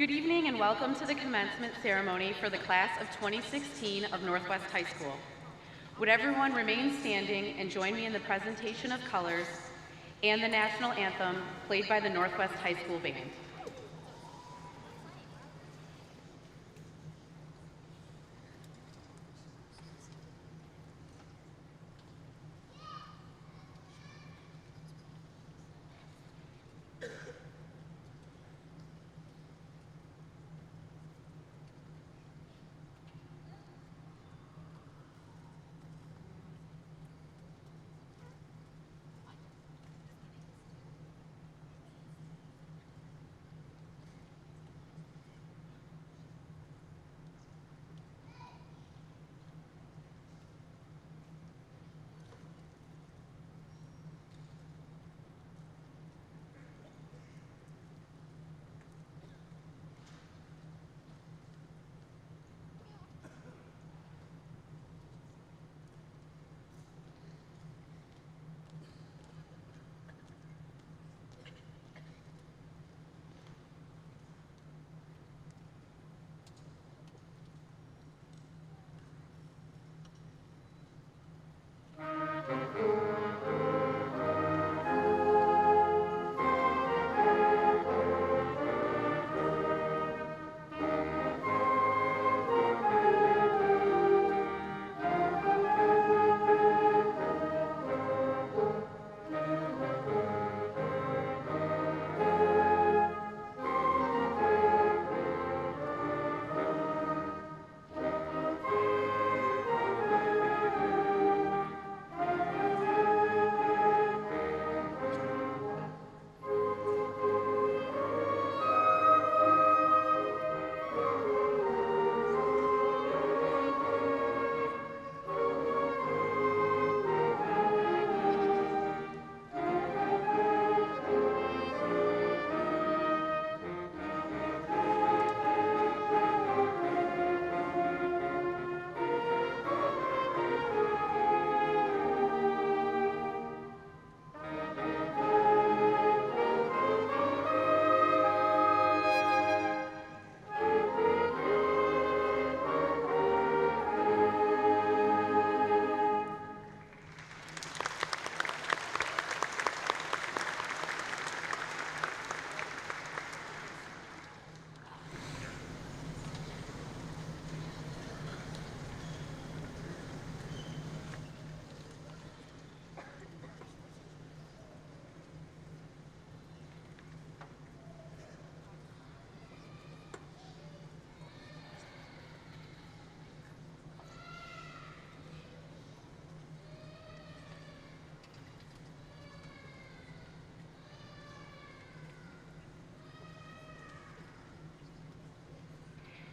Good evening and welcome to the commencement ceremony for the class of 2016 of Northwest High School. Would everyone remain standing and join me in the presentation of colors and the national anthem played by the Northwest High School Band.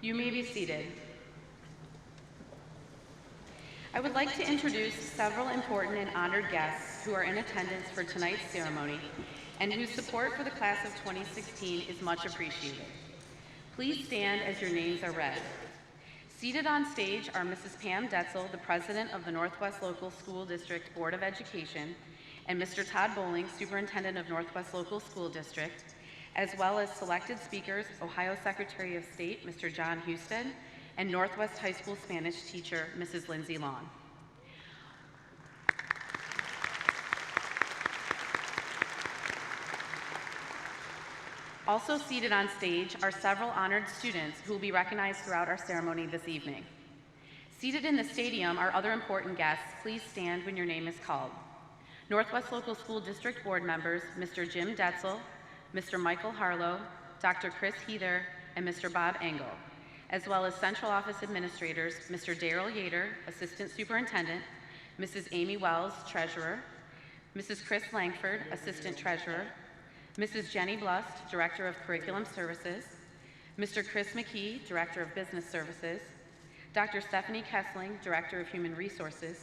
You may be seated. I would like to introduce several important and honored guests who are in attendance for tonight's ceremony and whose support for the class of 2016 is much appreciated. Please stand as your names are read. Seated on stage are Mrs. Pam Detzel, the President of the Northwest Local School District Board of Education, and Mr. Todd Bowling, Superintendent of Northwest Local School District, as well as selected speakers, Ohio Secretary of State, Mr. John Houston, and Northwest High School Spanish teacher, Mrs. Lindsay Long. Also seated on stage are several honored students who will be recognized throughout our ceremony this evening. Seated in the stadium are other important guests. Please stand when your name is called. Northwest Local School District Board members, Mr. Jim Detzel, Mr. Michael Harlow, Dr. Chris Heather, and Mr. Bob Engel, as well as Central Office Administrators, Mr. Daryl Yater, Assistant Superintendent, Mrs. Amy Wells, Treasurer, Mrs. Chris Langford, Assistant Treasurer, Mrs. Jenny Blust, Director of Curriculum Services, Mr. Chris McKee, Director of Business Services, Dr. Stephanie Kessling, Director of Human Resources,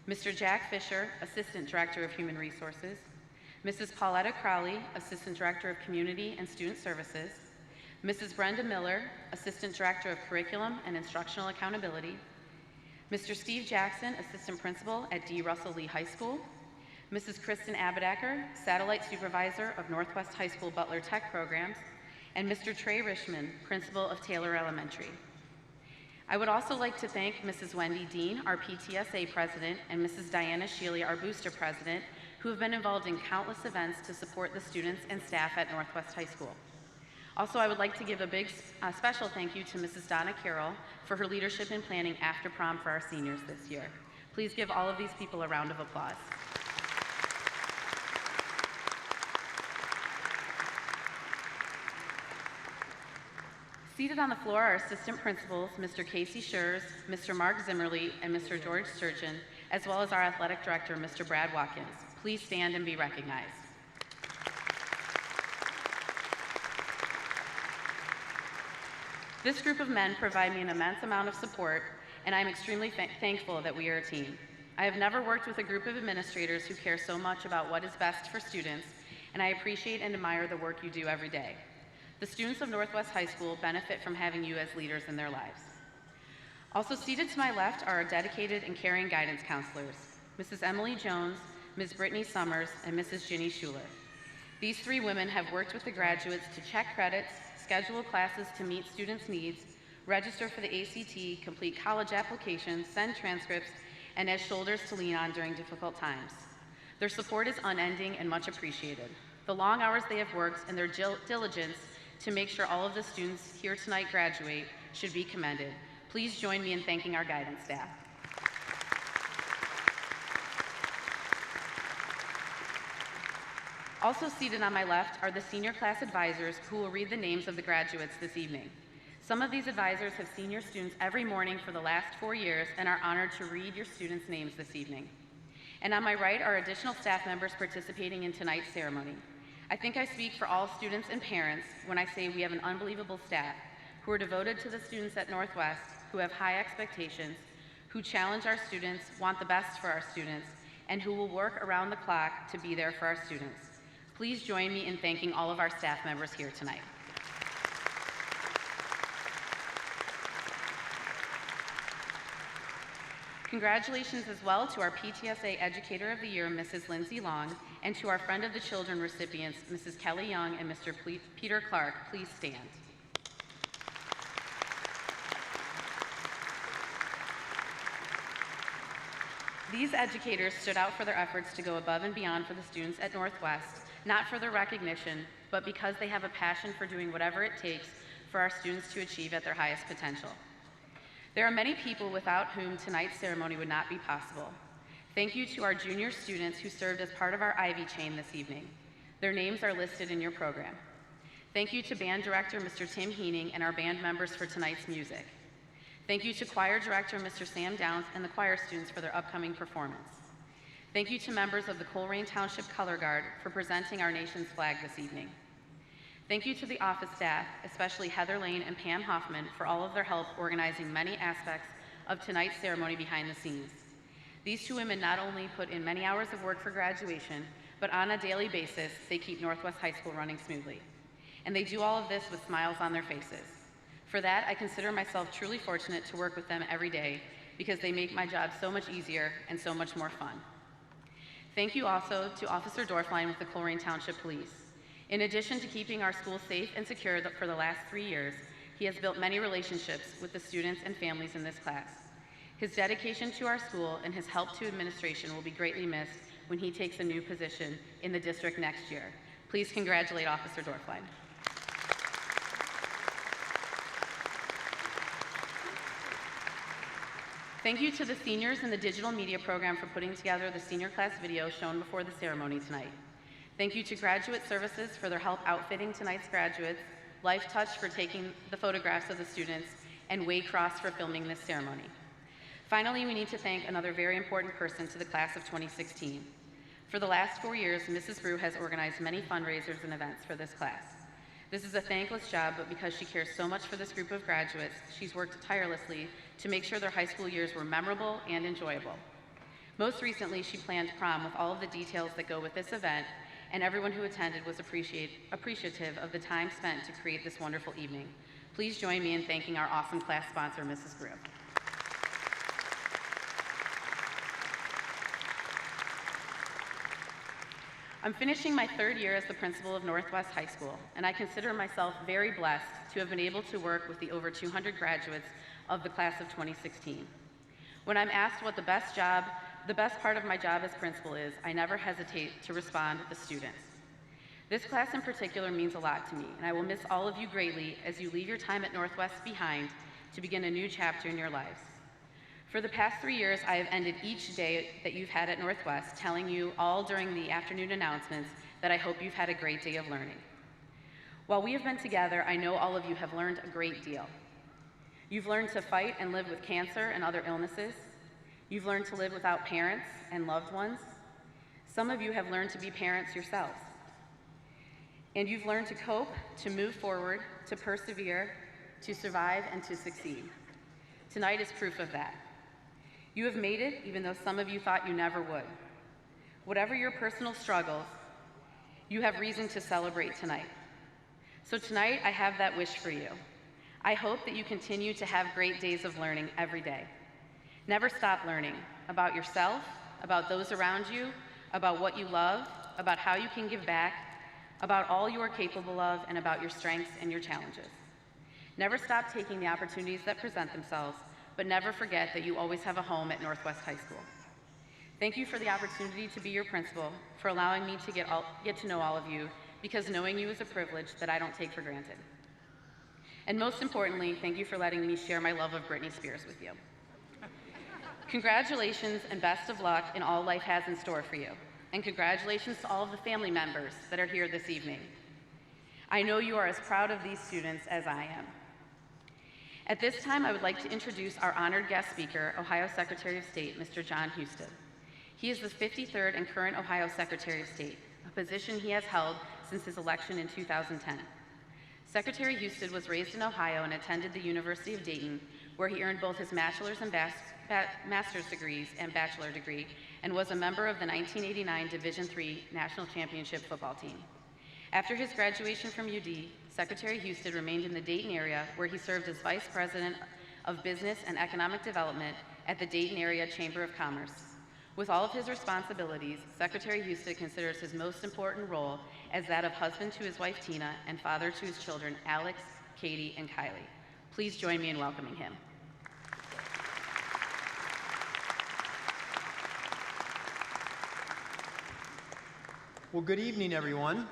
Mr. Jack Fisher, Assistant Director of Human Resources, Mrs. Pauletta Crowley, Assistant Director of Community and Student Services, Mrs. Brenda Miller, Assistant Director of Curriculum and Instructional Accountability, Mr. Steve Jackson, Assistant Principal at D. Russell Lee High School, Mrs. Kristen Abedacker, Satellite Supervisor of Northwest High School Butler Tech Programs, and Mr. Trey Rishman, principal of Taylor Elementary. I would also like to thank Mrs. Wendy Dean, our PTSA president, and Mrs. Diana Shealy, our booster president, who have been involved in countless events to support the students and staff at Northwest High School. Also, I would like to give a big special thank you to Mrs. Donna Carroll for her leadership in planning after prom for our seniors this year. Please give all of these people a round of applause. Seated on the floor are assistant principals, Mr. Casey Schurz, Mr. Mark Zimmerly, and Mr. George Sturgeon, as well as our athletic director, Mr. Brad Watkins. Please stand and be recognized. This group of men provide me an immense amount of support, and I'm extremely thankful that we are a team. I have never worked with a group of administrators who care so much about what is best for students, and I appreciate and admire the work you do every day. The students of Northwest High School benefit from having you as leaders in their lives. Also seated to my left are our dedicated and caring guidance counselors, Mrs. Emily Jones, Ms. Brittany Summers, and Mrs. Ginny Schuler. These three women have worked with the graduates to check credits, schedule classes to meet students' needs, register for the ACT, complete college applications, send transcripts, and as shoulders to lean on during difficult times. Their support is unending and much appreciated. The long hours they have worked and their diligence to make sure all of the students here tonight graduate should be commended. Please join me in thanking our guidance staff. Also seated on my left are the senior class advisors who will read the names of the graduates this evening. Some of these advisors have seen your students every morning for the last 4 years and are honored to read your students' names this evening. And on my right are additional staff members participating in tonight's ceremony. I think I speak for all students and parents when I say we have an unbelievable staff who are devoted to the students at Northwest, who have high expectations, who challenge our students, want the best for our students, and who will work around the clock to be there for our students. Please join me in thanking all of our staff members here tonight. Congratulations as well to our PTSA Educator of the Year, Mrs. Lindsay Long, and to our Friend of the Children recipients, Mrs. Kelly Young and Mr. Peter Clark. Please stand. These educators stood out for their efforts to go above and beyond for the students at Northwest, not for their recognition, but because they have a passion for doing whatever it takes for our students to achieve at their highest potential. There are many people without whom tonight's ceremony would not be possible. Thank you to our junior students who served as part of our Ivy chain this evening. Their names are listed in your program. Thank you to Band Director Mr. Tim Heening and our band members for tonight's music. Thank you to Choir Director Mr. Sam Downs and the choir students for their upcoming performance. Thank you to members of the Colerain Township Color Guard for presenting our nation's flag this evening. Thank you to the office staff, especially Heather Lane and Pam Hoffman, for all of their help organizing many aspects of tonight's ceremony behind the scenes. These two women not only put in many hours of work for graduation, but on a daily basis, they keep Northwest High School running smoothly. And they do all of this with smiles on their faces. For that, I consider myself truly fortunate to work with them every day because they make my job so much easier and so much more fun. Thank you also to Officer Dorfline with the Colerain Township Police. In addition to keeping our school safe and secure for the last 3 years, he has built many relationships with the students and families in this class. His dedication to our school and his help to administration will be greatly missed when he takes a new position in the district next year. Please congratulate Officer Dorfline. Thank you to the seniors in the digital media program for putting together the senior class video shown before the ceremony tonight. Thank you to Graduate Services for their help outfitting tonight's graduates, Life Touch for taking the photographs of the students, and Waycross for filming this ceremony. Finally, we need to thank another very important person to the class of 2016. For the last 4 years, Mrs. Brew has organized many fundraisers and events for this class. This is a thankless job, but because she cares so much for this group of graduates, she's worked tirelessly to make sure their high school years were memorable and enjoyable. Most recently, she planned prom with all of the details that go with this event, and everyone who attended was appreciative of the time spent to create this wonderful evening. Please join me in thanking our awesome class sponsor, Mrs. Brew. I'm finishing my third year as the principal of Northwest High School, and I consider myself very blessed to have been able to work with the over 200 graduates of the class of 2016. When I'm asked what the best part of my job as principal is, I never hesitate to respond with the students. This class in particular means a lot to me, and I will miss all of you greatly as you leave your time at Northwest behind to begin a new chapter in your lives. For the past 3 years, I have ended each day that you've had at Northwest telling you all during the afternoon announcements that I hope you've had a great day of learning. While we have been together, I know all of you have learned a great deal. You've learned to fight and live with cancer and other illnesses. You've learned to live without parents and loved ones. Some of you have learned to be parents yourselves. And you've learned to cope, to move forward, to persevere, to survive, and to succeed. Tonight is proof of that. You have made it, even though some of you thought you never would. Whatever your personal struggles, you have reason to celebrate tonight. So tonight, I have that wish for you. I hope that you continue to have great days of learning every day. Never stop learning about yourself, about those around you, about what you love, about how you can give back, about all you are capable of, and about your strengths and your challenges. Never stop taking the opportunities that present themselves, but never forget that you always have a home at Northwest High School. Thank you for the opportunity to be your principal, for allowing me to get to know all of you, because knowing you is a privilege that I don't take for granted. And most importantly, thank you for letting me share my love of Britney Spears with you. Congratulations and best of luck in all life has in store for you. And congratulations to all of the family members that are here this evening. I know you are as proud of these students as I am. At this time, I would like to introduce our honored guest speaker, Ohio Secretary of State, Mr. John Husted. He is the 53rd and current Ohio Secretary of State, a position he has held since his election in 2010. Secretary Husted was raised in Ohio and attended the University of Dayton, where he earned both his bachelor's and master's degrees and bachelor degree, and was a member of the 1989 Division III National Championship football team. After his graduation from UD, Secretary Husted remained in the Dayton area, where he served as Vice President of Business and Economic Development at the Dayton Area Chamber of Commerce. With all of his responsibilities, Secretary Husted considers his most important role as that of husband to his wife Tina and father to his children Alex, Katie, and Kylie. Please join me in welcoming him. Well, good evening, everyone.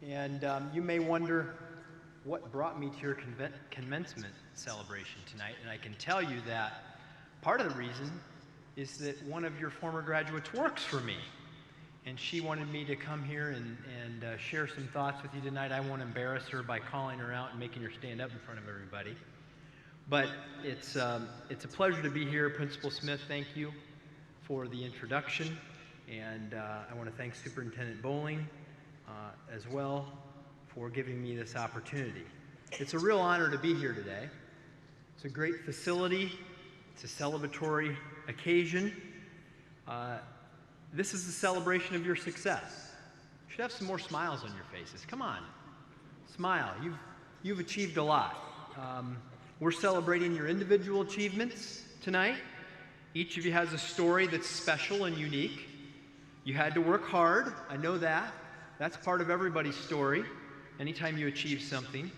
And you may wonder what brought me to your commencement celebration tonight. And I can tell you that part of the reason is that one of your former graduates works for me. And she wanted me to come here and share some thoughts with you tonight. I won't embarrass her by calling her out and making her stand up in front of everybody. But it's a pleasure to be here. Principal Smith, thank you for the introduction. And I want to thank Superintendent Bowling as well for giving me this opportunity. It's a real honor to be here today. It's a great facility. It's a celebratory occasion. This is a celebration of your success. You should have some more smiles on your faces. Come on, smile. You've achieved a lot. We're celebrating your individual achievements tonight. Each of you has a story that's special and unique. You had to work hard, I know that. That's part of everybody's story, anytime you achieve something.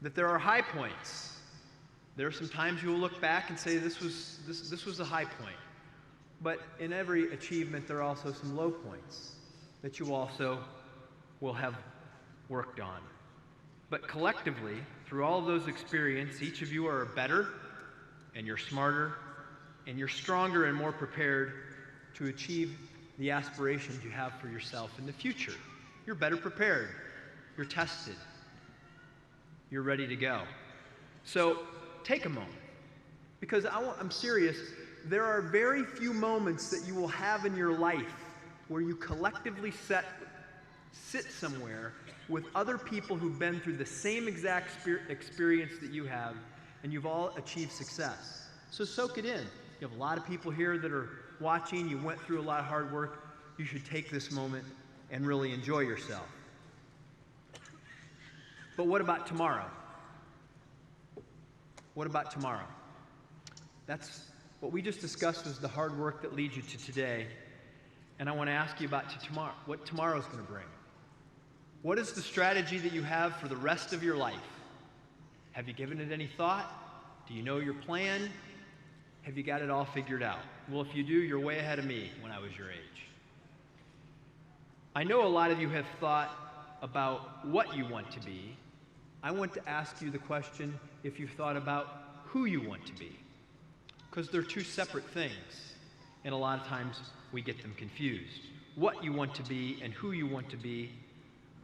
That there are high points. There are some times you will look back and say this was a high point. But in every achievement, there are also some low points that you also will have worked on. But collectively, through all of those experiences, each of you are better, and you're smarter, and you're stronger and more prepared to achieve the aspirations you have for yourself in the future. You're better prepared. You're tested. You're ready to go. So take a moment, because I'm serious. There are very few moments that you will have in your life where you collectively sit somewhere with other people who've been through the same exact experience that you have, and you've all achieved success. So soak it in. You have a lot of people here that are watching. You went through a lot of hard work. You should take this moment and really enjoy yourself. But what about tomorrow? What about tomorrow? That's what we just discussed, was the hard work that leads you to today. And I want to ask you about tomorrow, what tomorrow's going to bring. What is the strategy that you have for the rest of your life? Have you given it any thought? Do you know your plan? Have you got it all figured out? Well, if you do, you're way ahead of me when I was your age. I know a lot of you have thought about what you want to be. I want to ask you the question if you've thought about who you want to be. Because they're two separate things, and a lot of times we get them confused. What you want to be and who you want to be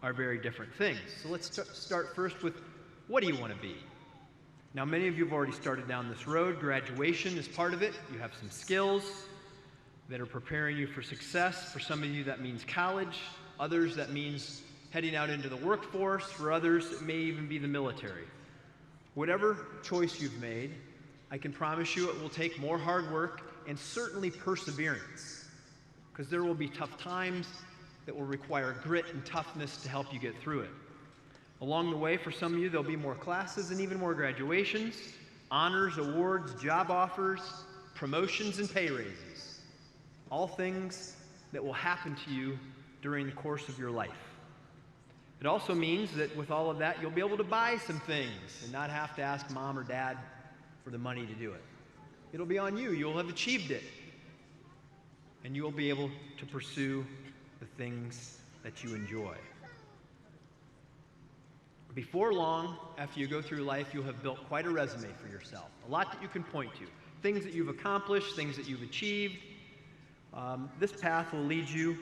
are very different things. So let's start first with, what do you want to be? Now, many of you have already started down this road. Graduation is part of it. You have some skills that are preparing you for success. For some of you, that means college. Others, that means heading out into the workforce. For others, it may even be the military. Whatever choice you've made, I can promise you it will take more hard work and certainly perseverance, because there will be tough times that will require grit and toughness to help you get through it. Along the way, for some of you, there'll be more classes and even more graduations, honors, awards, job offers, promotions, and pay raises. All things that will happen to you during the course of your life. It also means that with all of that, you'll be able to buy some things and not have to ask mom or dad for the money to do it. It'll be on you. You'll have achieved it. And you'll be able to pursue the things that you enjoy. Before long, after you go through life, you'll have built quite a resume for yourself. A lot that you can point to. Things that you've accomplished, things that you've achieved. This path will lead you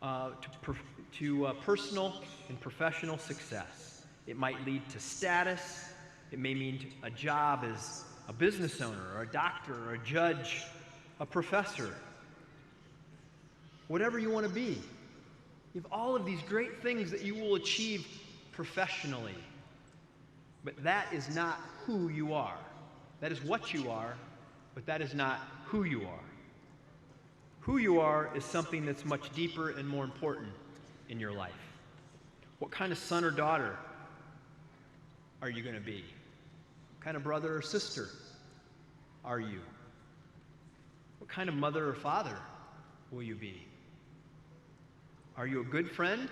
to personal and professional success. It might lead to status. It may mean a job as a business owner, or a doctor, or a judge, a professor. Whatever you want to be. You have all of these great things that you will achieve professionally. But that is not who you are. That is what you are, but that is not who you are. Who you are is something that's much deeper and more important in your life. What kind of son or daughter are you going to be? What kind of brother or sister are you? What kind of mother or father will you be? Are you a good friend?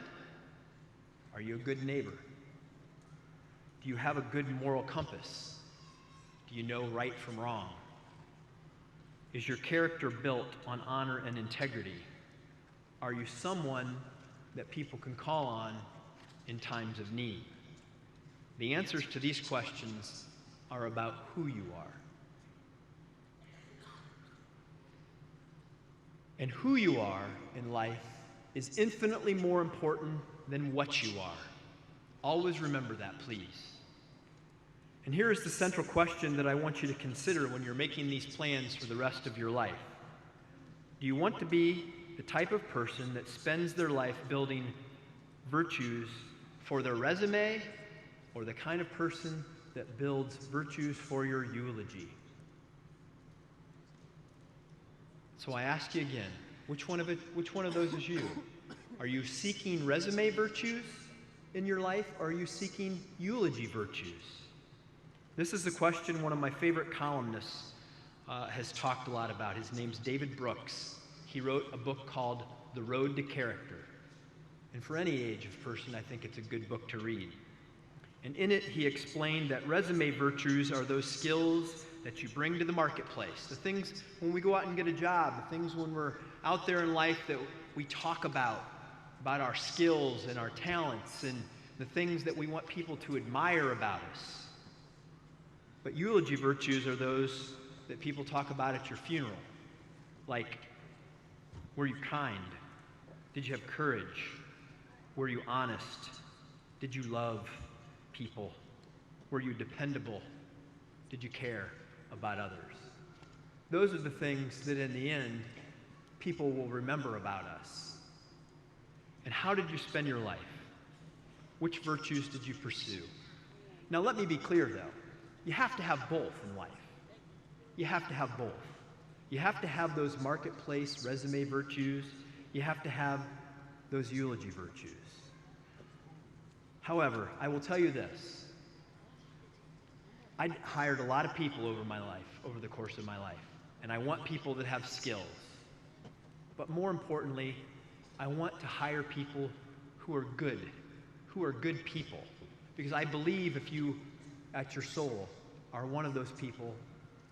Are you a good neighbor? Do you have a good moral compass? Do you know right from wrong? Is your character built on honor and integrity? Are you someone that people can call on in times of need? The answers to these questions are about who you are. And who you are in life is infinitely more important than what you are. Always remember that, please. And here is the central question that I want you to consider when you're making these plans for the rest of your life. Do you want to be the type of person that spends their life building virtues for their resume, or the kind of person that builds virtues for your eulogy? So I ask you again, which one of those is you? Are you seeking resume virtues in your life, or are you seeking eulogy virtues? This is the question one of my favorite columnists has talked a lot about. His name's David Brooks. He wrote a book called The Road to Character. And for any age of person, I think it's a good book to read. And in it, he explained that resume virtues are those skills that you bring to the marketplace. The things when we go out and get a job, the things when we're out there in life that we talk about our skills and our talents, and the things that we want people to admire about us. But eulogy virtues are those that people talk about at your funeral. Like, were you kind? Did you have courage? Were you honest? Did you love people? Were you dependable? Did you care about others? Those are the things that in the end, people will remember about us. And how did you spend your life? Which virtues did you pursue? Now let me be clear though. You have to have both in life. You have to have both. You have to have those marketplace resume virtues. You have to have those eulogy virtues. However, I will tell you this. I hired a lot of people over the course of my life, and I want people that have skills. But more importantly, I want to hire people who are good people. Because I believe if you, at your soul, are one of those people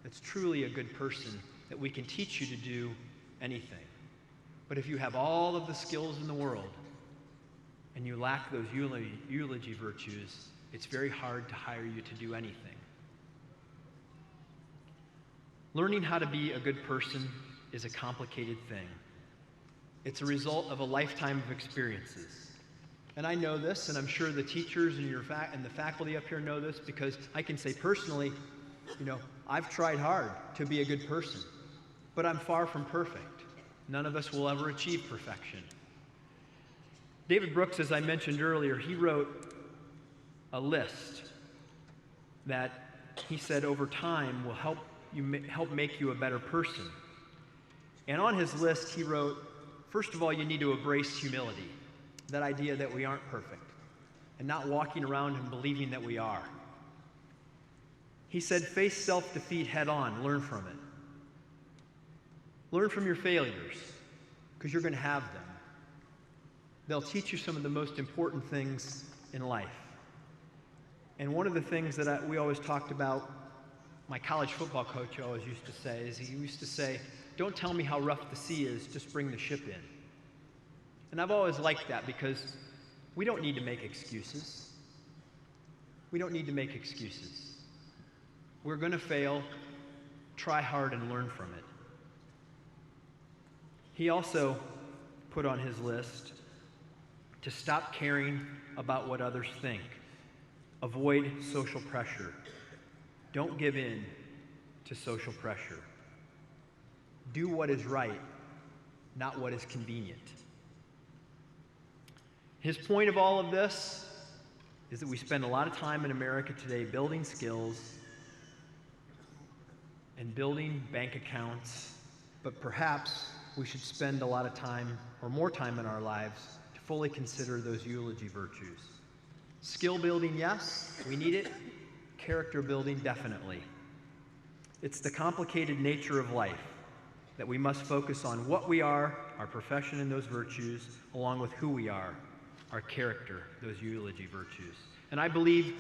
that's truly a good person, that we can teach you to do anything. But if you have all of the skills in the world and you lack those eulogy virtues, it's very hard to hire you to do anything. Learning how to be a good person is a complicated thing. It's a result of a lifetime of experiences. And I know this, and I'm sure the teachers and the faculty up here know this, because I can say personally, I've tried hard to be a good person, but I'm far from perfect. None of us will ever achieve perfection. David Brooks, as I mentioned earlier, he wrote a list that he said over time will help make you a better person. And on his list, he wrote, first of all, you need to embrace humility, that idea that we aren't perfect, and not walking around and believing that we are. He said, face self-defeat head on, learn from it. Learn from your failures, because you're going to have them. They'll teach you some of the most important things in life. And one of the things that we always talked about, my college football coach always used to say, is he used to say, don't tell me how rough the sea is, just bring the ship in. And I've always liked that, because we don't need to make excuses. We don't need to make excuses. We're going to fail. Try hard and learn from it. He also put on his list to stop caring about what others think. Avoid social pressure. Don't give in to social pressure. Do what is right, not what is convenient. His point of all of this is that we spend a lot of time in America today building skills and building bank accounts, but perhaps we should spend a lot of time, or more time in our lives, to fully consider those eulogy virtues. Skill building, yes, we need it. Character building, definitely. It's the complicated nature of life that we must focus on what we are, our profession and those virtues, along with who we are, our character, those eulogy virtues. And I believe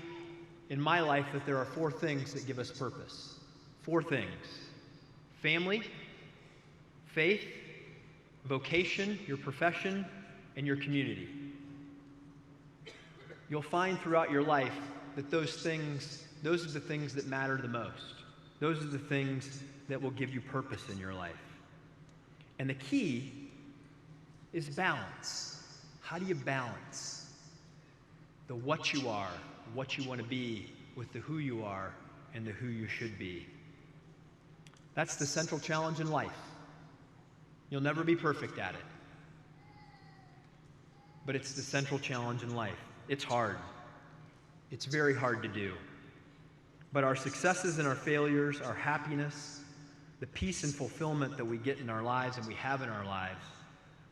in my life that there are 4 things that give us purpose. 4 things: family, faith, vocation, your profession, and your community. You'll find throughout your life that those are the things that matter the most. Those are the things that will give you purpose in your life. And the key is balance. How do you balance the what you are, what you want to be, with the who you are and the who you should be? That's the central challenge in life. You'll never be perfect at it. But it's the central challenge in life. It's hard. It's very hard to do. But our successes and our failures, our happiness, the peace and fulfillment that we get in our lives and we have in our lives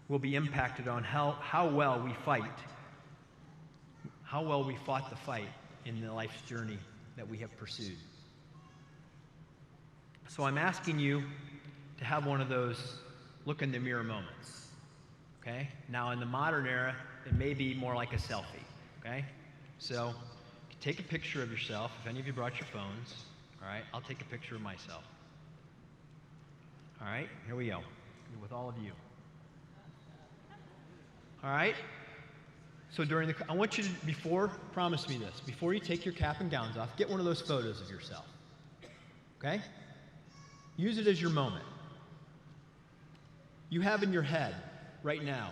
will be impacted on how well we fight, how well we fought the fight in the life's journey that we have pursued. So I'm asking you to have one of those look in the mirror moments, okay? Now in the modern era, it may be more like a selfie, okay? So take a picture of yourself. If any of you brought your phones, all right, I'll take a picture of myself. All right, here we go, with all of you. All right, so I want you to, promise me this, before you take your cap and gowns off, get one of those photos of yourself, okay? Use it as your moment. You have in your head right now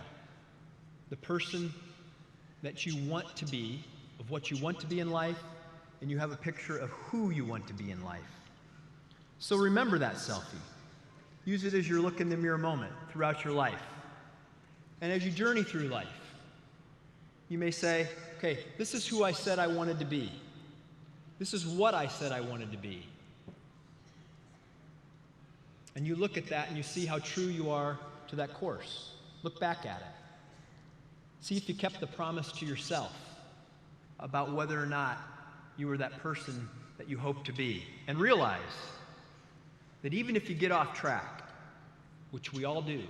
the person that you want to be, of what you want to be in life, and you have a picture of who you want to be in life. So remember that selfie. Use it as your look in the mirror moment throughout your life. And as you journey through life, you may say, okay, this is who I said I wanted to be. This is what I said I wanted to be. And you look at that and you see how true you are to that course. Look back at it. See if you kept the promise to yourself about whether or not you were that person that you hope to be. And realize that even if you get off track, which we all do,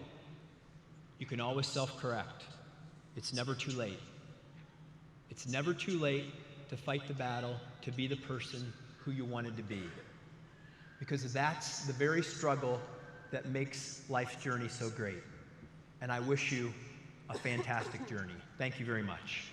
You can always self-correct. It's never too late. It's never too late to fight the battle, to be the person who you wanted to be. Because that's the very struggle that makes life's journey so great. And I wish you a fantastic journey. Thank you very much.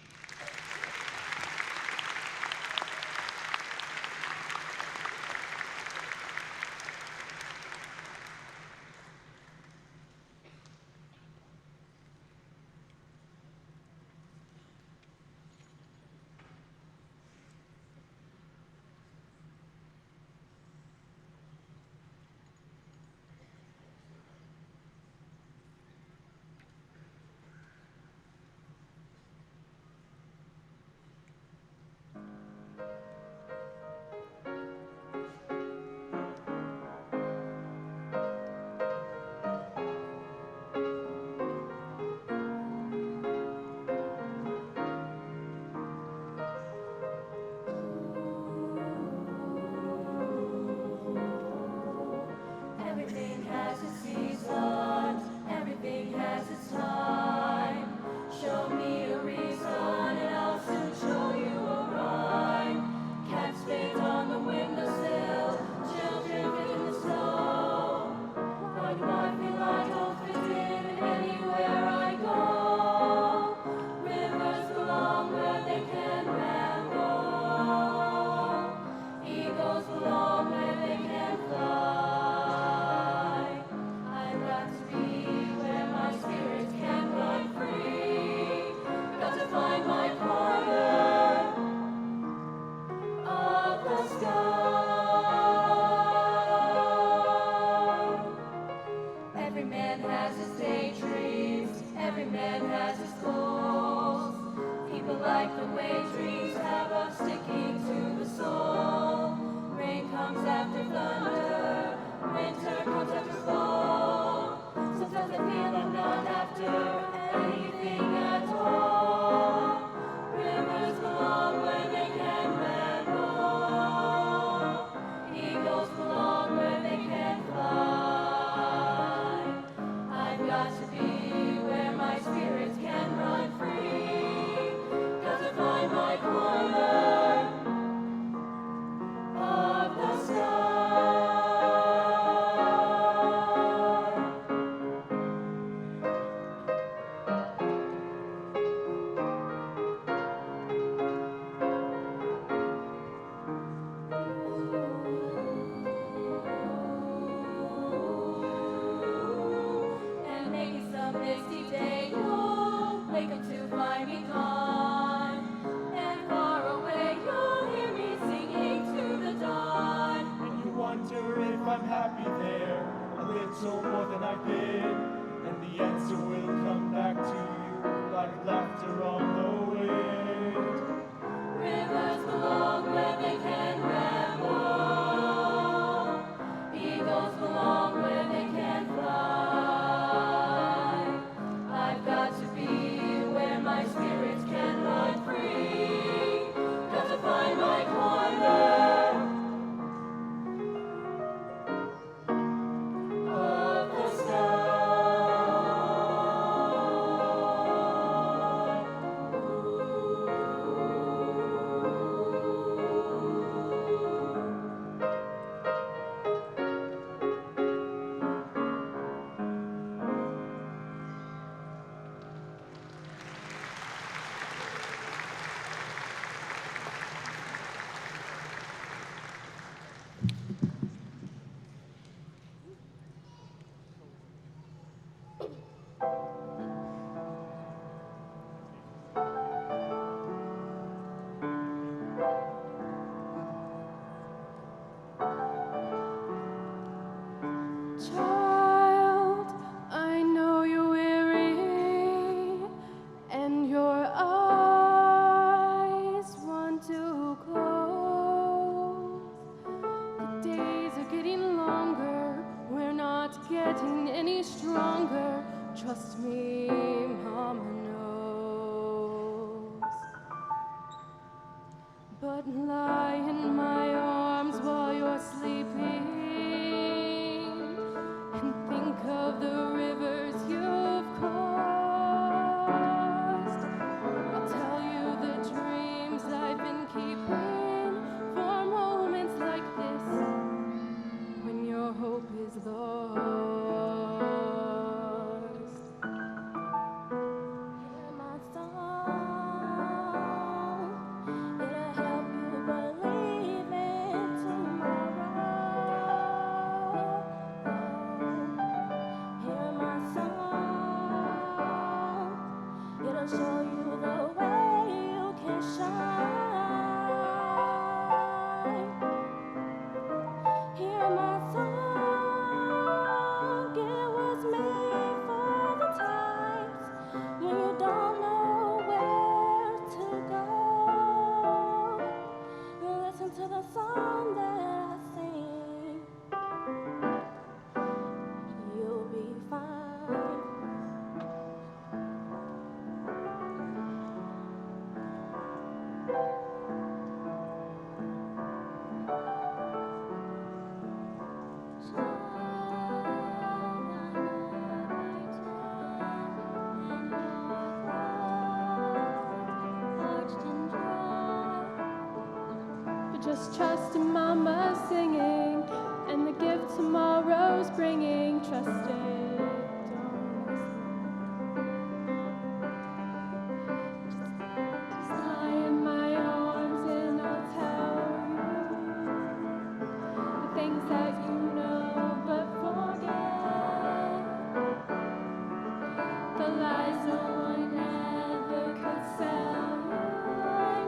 Everything has its season, everything has its time. Show me a reason and I'll soon show you a rhyme. Cats spit on the windowsill, children fit in the snow. Why do I feel I don't fit in anywhere I go? Rivers belong where they can ramble. Eagles belong where they can fly. Find my corner of the sky. Every man has his daydreams, every man has his goals. People like the way dreams have of sticking to the soul. Rain comes after thunder, winter comes after fall. Sometimes I feel I'm not after anything at all. Rivers belong where they can ramble. Eagles belong where they can fly. I've got to be where my spirits can run free. Got to find my corner of the sky. I'm happy there, a little more than I've been, and the answer will come back to you like laughter on the wind. Rivers belong where they can ramble. Eagles belong where they can fly. I've got to be where my spirits can run free. Got to find my corner. Trust me, Mama knows. But lie in my arms while you're sleeping and think of the rivers you've crossed. the way you can shine. Hear my song, it was made for the times when you don't know where to go. Listen to the song that I sing. You'll be fine. But just trust in Mama singing and the gift tomorrow's bringing. Trust it. Just lie in my arms and I'll tell you the things that you know but forget. The lies no one ever could sell you. I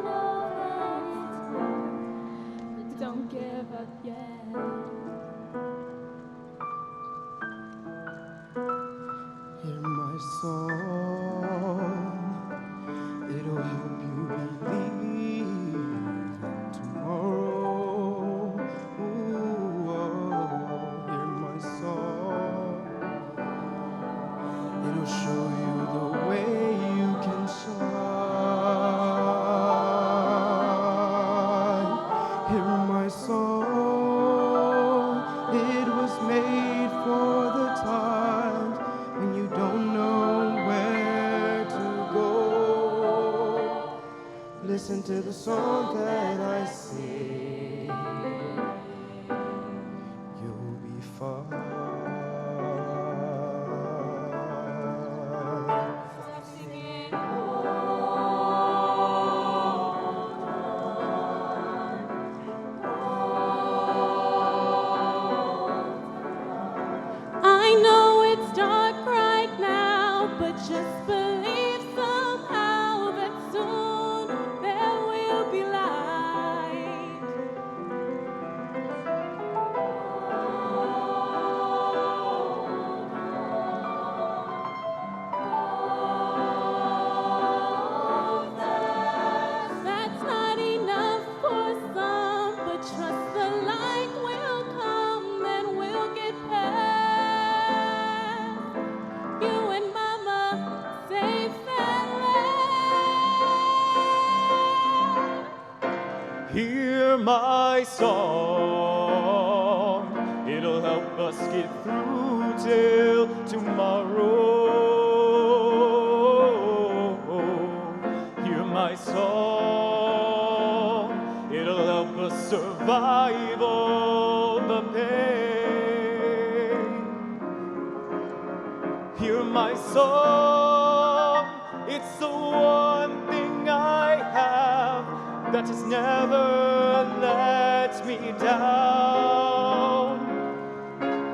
know that it's hard, but don't give up yet. Hear my song, it'll help you believe in tomorrow. Ooh, hear my song, it'll show you the way you can shine. Hear my song, it was made for the times when you don't know where to go. Listen to the song that I sing. You'll be fine. I know it's dark right now, but just believe somehow that soon there will be light. That's not enough for some, but trust the light will come and we'll get past. You and Mama safe and land. Hear my song, it'll help us get through till tomorrow. Hear my song, it'll help us survive all the pain. Hear my song, it's the one thing I have that has never let me down.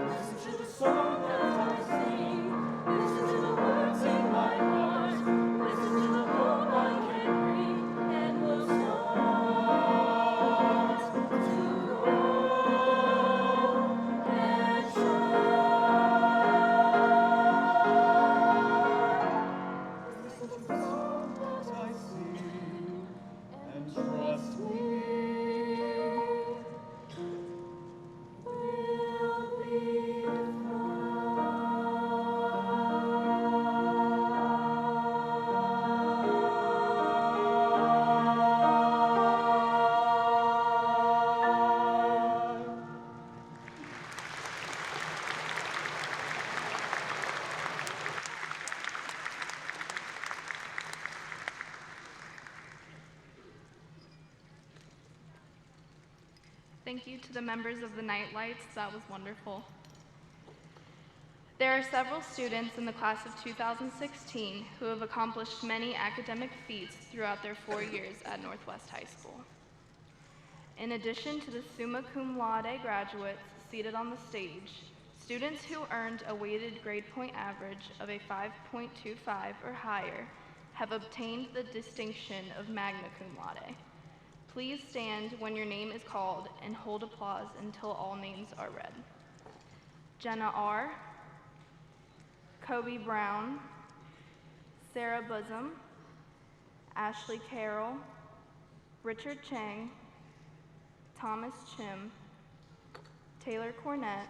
Listen to the song that I sing. Listen to the words in my heart. Listen to the hope I can bring, and we'll start to grow and shine. Listen to the song that I sing, and trust me. Thank you to the members of the Nightlights. That was wonderful. There are several students in the class of 2016 who have accomplished many academic feats throughout their 4 years at Northwest High School. In addition to the summa cum laude graduates seated on the stage, students who earned a weighted grade point average of a 5.25 or higher have obtained the distinction of magna cum laude. Please stand when your name is called and hold applause until all names are read. Jenna R., Kobe Brown, Sarah Bosom, Ashley Carroll, Richard Chang, Thomas Chim, Taylor Cornett,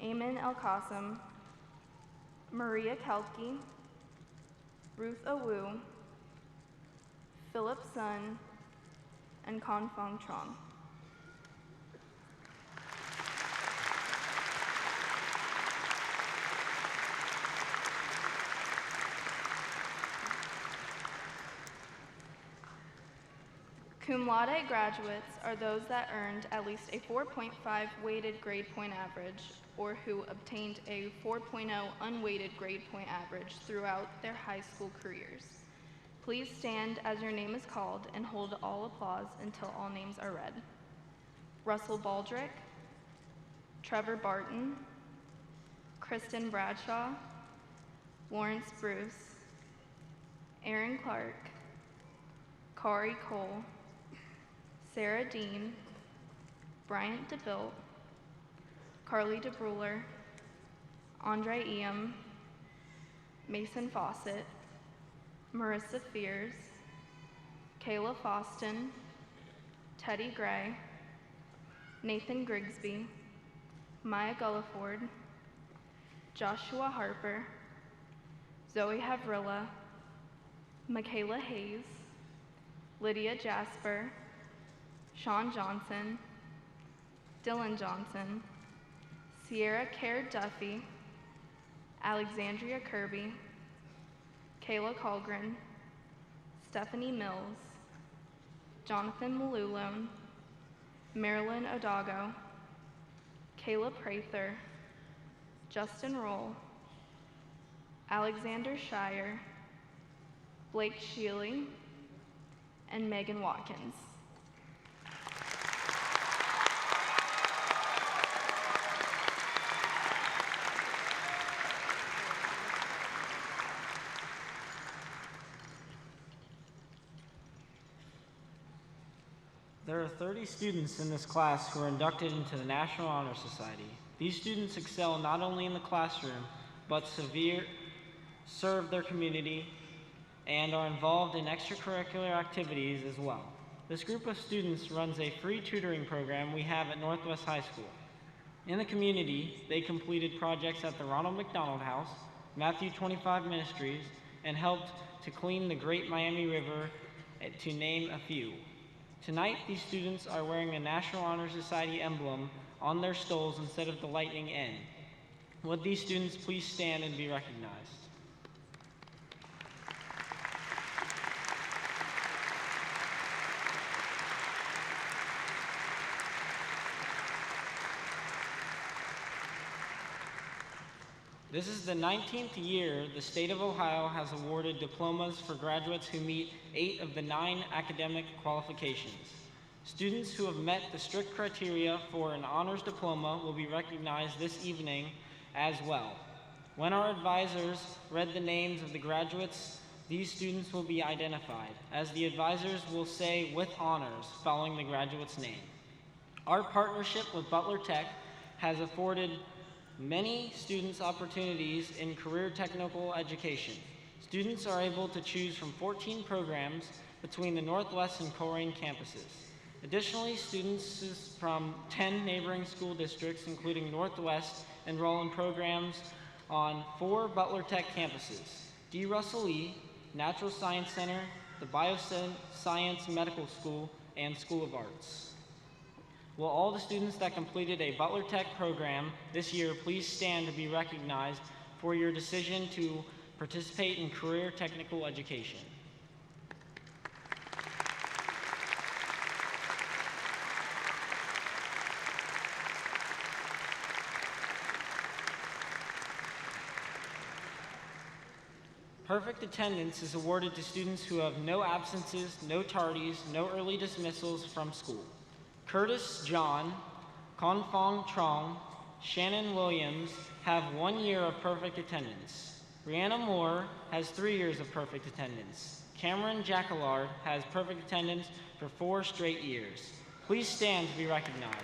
Ayman El Qasim, Maria Kelke, Ruth Awu, Philip Sun, and Conferring Trong. Cum laude graduates are those that earned at least a 4.5 weighted grade point average or who obtained a 4.0 unweighted grade point average throughout their high school careers. Please stand as your name is called and hold all applause until all names are read. Russell Baldrick, Trevor Barton, Kristen Bradshaw, Lawrence Bruce, Aaron Clark, Kari Cole, Sarah Dean, Bryant DeBilt, Carly DeBruler, Andre Eam, Mason Fawcett, Marissa Fears, Kayla Foston, Teddy Gray, Nathan Grigsby, Maya Gulliford, Joshua Harper, Zoe Havrilla, Michaela Hayes, Lydia Jasper, Sean Johnson, Dylan Johnson, Sierra Kerr Duffy, Alexandria Kirby, Kayla Colgren, Stephanie Mills, Jonathan Malulone, Marilyn Odago, Kayla Prather, Justin Roll, Alexander Shire, Blake Shealy, and Megan Watkins. There are 30 students in this class who are inducted into the National Honor Society. These students excel not only in the classroom, but serve their community and are involved in extracurricular activities as well. This group of students runs a free tutoring program we have at Northwest High School. In the community, they completed projects at the Ronald McDonald House, Matthew 25 Ministries, and helped to clean the Great Miami River, to name a few. Tonight, these students are wearing a National Honor Society emblem on their stoles instead of the lightning N. Would these students please stand and be recognized? This is the 19th year the state of Ohio has awarded diplomas for graduates who meet 8 of the 9 academic qualifications. Students who have met the strict criteria for an honors diploma will be recognized this evening as well. When our advisors read the names of the graduates, these students will be identified, as the advisors will say with honors following the graduate's name. Our partnership with Butler Tech has afforded many students opportunities in career technical education. Students are able to choose from 14 programs between the Northwest and Conferring campuses. Additionally, students from 10 neighboring school districts, including Northwest, enroll in programs on 4 Butler Tech campuses: D. Russell E., Natural Science Center, the Bioscience Medical School, and School of Arts. Will all the students that completed a Butler Tech program this year please stand to be recognized for your decision to participate in career technical education? Perfect attendance is awarded to students who have no absences, no tardies, no early dismissals from school. Curtis John, Confong Trong, Shannon Williams have 1 year of perfect attendance. Brianna Moore has 3 years of perfect attendance. Cameron Jacquillard has perfect attendance for 4 straight years. Please stand to be recognized.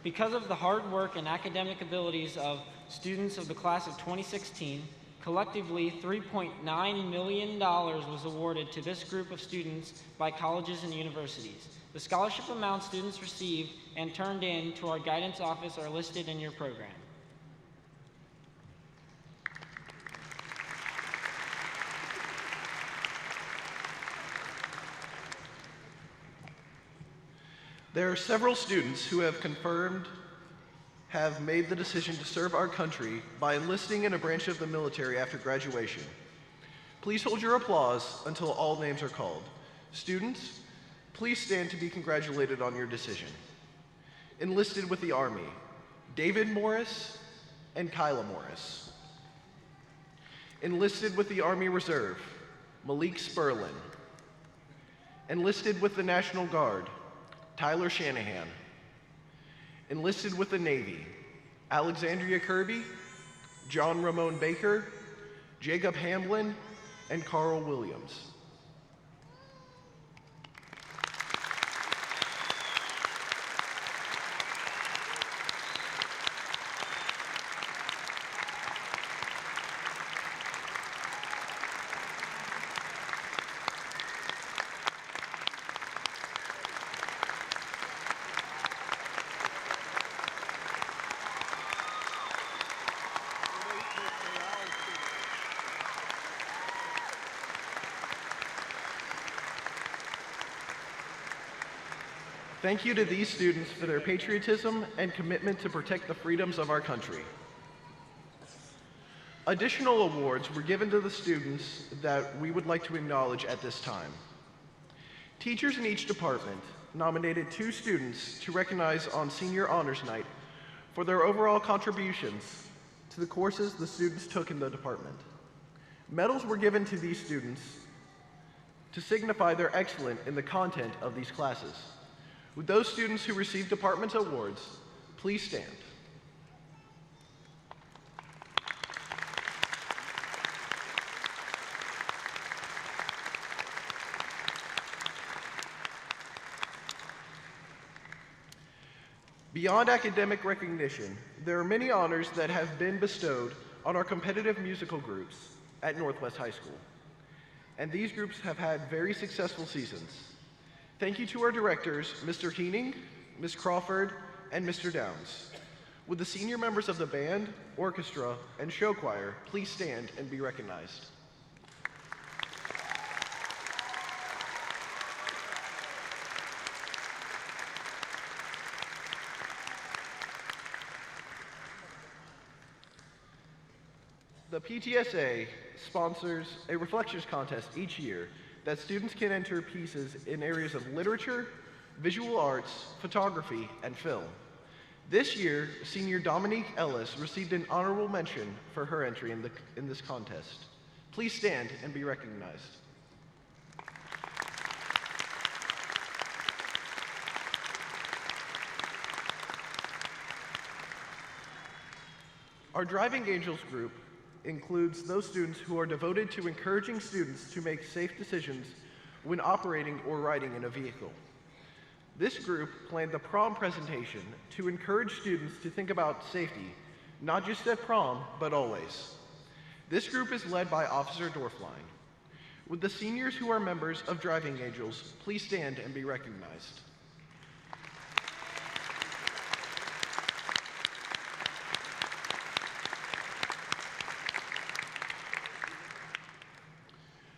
Because of the hard work and academic abilities of students of the class of 2016, collectively $3.9 million was awarded to this group of students by colleges and universities. The scholarship amounts students received and turned in to our guidance office are listed in your program. There are several students who have made the decision to serve our country by enlisting in a branch of the military after graduation. Please hold your applause until all names are called. Students, please stand to be congratulated on your decision. Enlisted with the Army, David Morris and Kyla Morris. Enlisted with the Army Reserve, Malik Sperlin. Enlisted with the National Guard, Tyler Shanahan. Enlisted with the Navy, Alexandria Kirby, John Ramon Baker, Jacob Hamblin, and Carl Williams. Thank you to these students for their patriotism and commitment to protect the freedoms of our country. Additional awards were given to the students that we would like to acknowledge at this time. Teachers in each department nominated 2 students to recognize on Senior Honors Night for their overall contributions to the courses the students took in the department. Medals were given to these students to signify their excellence in the content of these classes. Would those students who received department awards please stand? Beyond academic recognition, there are many honors that have been bestowed on our competitive musical groups at Northwest High School. And these groups have had very successful seasons. Thank you to our directors, Mr. Heening, Ms. Crawford, and Mr. Downs. Would the senior members of the band, orchestra, and show choir please stand and be recognized? The PTSA sponsors a reflections contest each year that students can enter pieces in areas of literature, visual arts, photography, and film. This year, senior Dominique Ellis received an honorable mention for her entry in this contest. Please stand and be recognized. Our Driving Angels group includes those students who are devoted to encouraging students to make safe decisions when operating or riding in a vehicle. This group planned the prom presentation to encourage students to think about safety, not just at prom, but always. This group is led by Officer Dorfline. Would the seniors who are members of Driving Angels please stand and be recognized?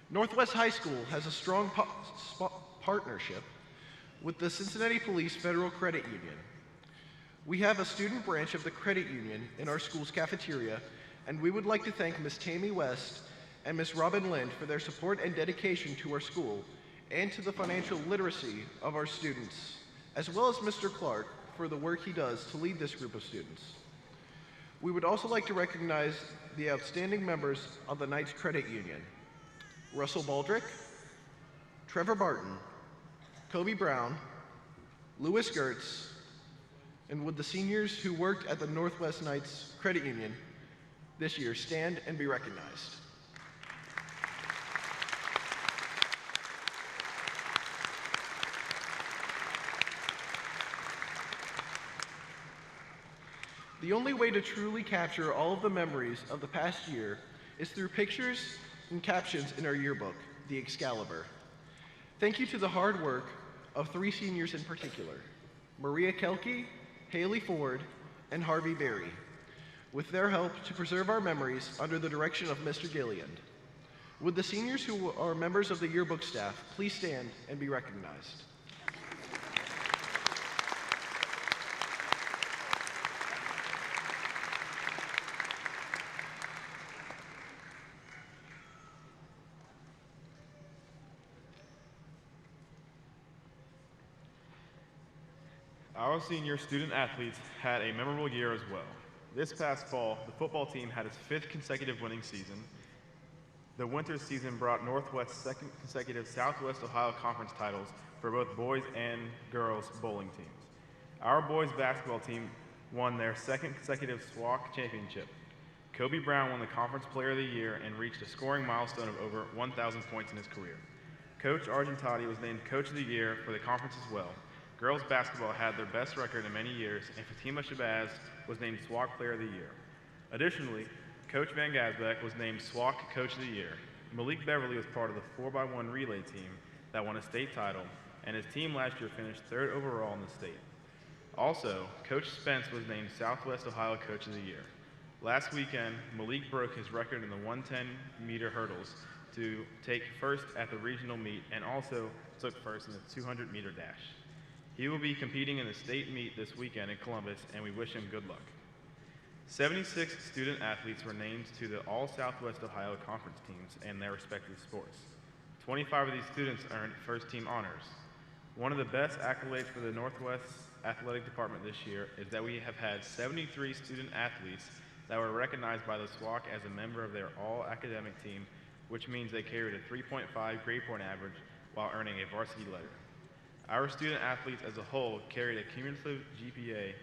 Northwest High School has a strong partnership with the Cincinnati Police Federal Credit Union. We have a student branch of the credit union in our school's cafeteria, and we would like to thank Ms. Tammy West and Ms. Robin Lind for their support and dedication to our school and to the financial literacy of our students, as well as Mr. Clark for the work he does to lead this group of students. We would also like to recognize the outstanding members of the Knights Credit Union: Russell Baldrick, Trevor Barton, Kobe Brown, Lewis Gertz, and would the seniors who worked at the Northwest Knights Credit Union this year stand and be recognized? The only way to truly capture all of the memories of the past year is through pictures and captions in our yearbook, the Excalibur. Thank you to the hard work of 3 seniors in particular, Maria Kelke, Haley Ford, and Harvey Berry, with their help to preserve our memories under the direction of Mr. Gilliand. Would the seniors who are members of the yearbook staff please stand and be recognized? Our senior student athletes had a memorable year as well. This past fall, the football team had its 5th consecutive winning season. The winter season brought Northwest's 2nd consecutive Southwest Ohio Conference titles for both boys and girls bowling teams. Our boys basketball team won their 2nd consecutive SWAC championship. Kobe Brown won the Conference Player of the Year and reached a scoring milestone of over 1,000 points in his career. Coach Argentati was named Coach of the Year for the conference as well. Girls basketball had their best record in many years, and Fatima Shabazz was named SWAC Player of the Year. Additionally, Coach Van Gasbeck was named SWAC Coach of the Year. Malik Beverly was part of the 4x1 relay team that won a state title, and his team last year finished 3rd overall in the state. Also, Coach Spence was named Southwest Ohio Coach of the Year. Last weekend, Malik broke his record in the 110-meter hurdles to take first at the regional meet and also took first in the 200-meter dash. He will be competing in the state meet this weekend in Columbus, and we wish him good luck. 76 student athletes were named to the All Southwest Ohio Conference teams in their respective sports. 25 of these students earned first-team honors. One of the best accolades for the Northwest Athletic Department this year is that we have had 73 student athletes that were recognized by the SWAC as a member of their all-academic team, which means they carried a 3.5 grade point average while earning a varsity letter. Our student athletes as a whole carried a cumulative GPA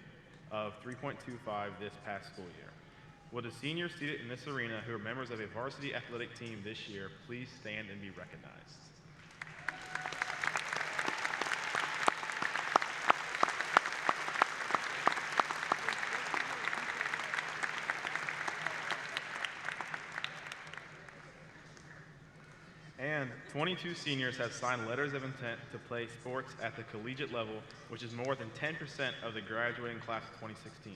of 3.25 this past school year. Will the seniors seated in this arena who are members of a varsity athletic team this year please stand and be recognized? And 22 seniors have signed letters of intent to play sports at the collegiate level, which is more than 10% of the graduating class of 2016.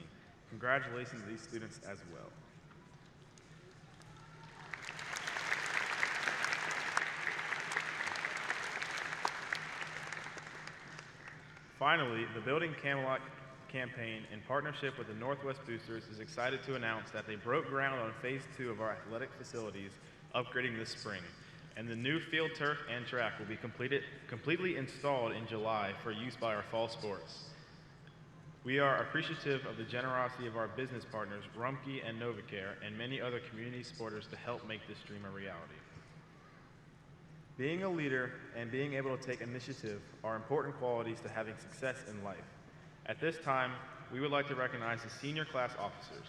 Congratulations to these students as well. Finally, the Building Camelot campaign, in partnership with the Northwest Boosters, is excited to announce that they broke ground on Phase 2 of our athletic facilities, upgrading this spring. And the new field turf and track will be completely installed in July for use by our fall sports. We are appreciative of the generosity of our business partners, Rumpke and Novacare, and many other community supporters to help make this dream a reality. Being a leader and being able to take initiative are important qualities to having success in life. At this time, we would like to recognize the senior class officers.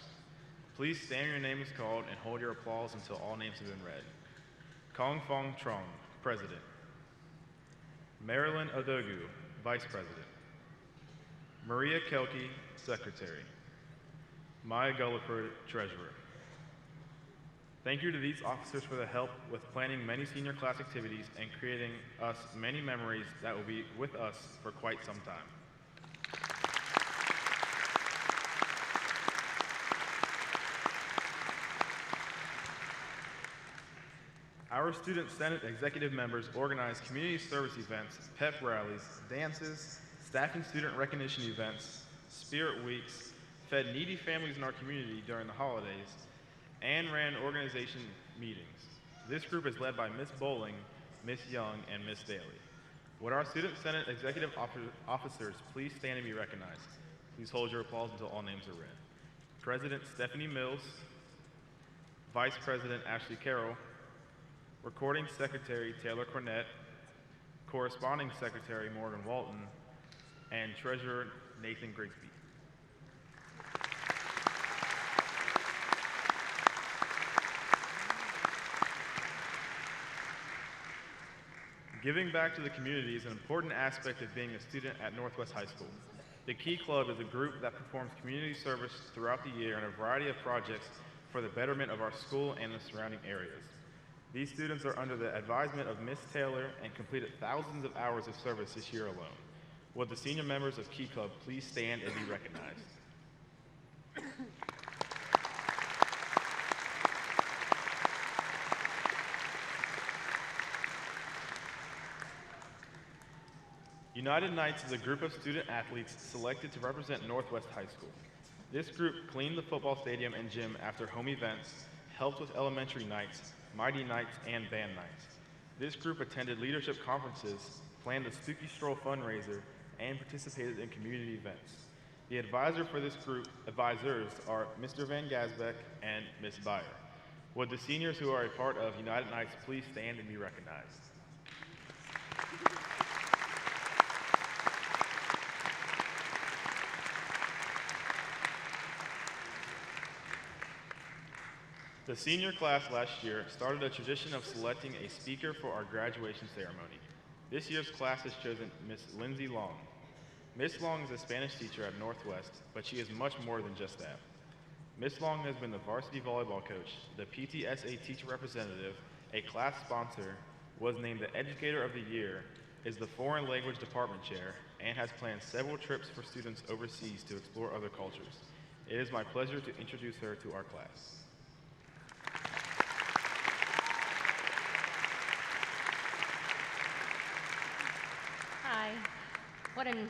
Please stand when your name is called and hold your applause until all names have been read. Kong Fong Trong, President. Marilyn Odogu, Vice President. Maria Kelke, Secretary. Maya Gulliford, Treasurer. Thank you to these officers for the help with planning many senior class activities and creating us many memories that will be with us for quite some time. Our Student Senate executive members organize community service events, pep rallies, dances, staff and student recognition events, spirit weeks, fed needy families in our community during the holidays, and ran organization meetings. This group is led by Miss Bowling, Miss Young, and Miss Daly. Would our Student Senate executive officers please stand and be recognized? Please hold your applause until all names are read. President Stephanie Mills, Vice President Ashley Carroll, Recording Secretary Taylor Cornett, Corresponding Secretary Morgan Walton, and Treasurer Nathan Grigsby. Giving back to the community is an important aspect of being a student at Northwest High School. The Key Club is a group that performs community service throughout the year in a variety of projects for the betterment of our school and the surrounding areas. These students are under the advisement of Miss Taylor and completed thousands of hours of service this year alone. Would the senior members of Key Club please stand and be recognized? United Knights is a group of student athletes selected to represent Northwest High School. This group cleaned the football stadium and gym after home events, helped with elementary nights, mighty nights, and band nights. This group attended leadership conferences, planned a Spooky Stroll fundraiser, and participated in community events. The advisors are Mr. Van Gasbeck and Ms. Byer. Would the seniors who are a part of United Knights please stand and be recognized? The senior class last year started a tradition of selecting a speaker for our graduation ceremony. This year's class has chosen Miss Lindsay Long. Miss Long is a Spanish teacher at Northwest, but she is much more than just that. Miss Long has been the varsity volleyball coach, the PTSA teacher representative, a class sponsor, was named the Educator of the Year, is the Foreign Language Department Chair, and has planned several trips for students overseas to explore other cultures. It is my pleasure to introduce her to our class. Hi. What an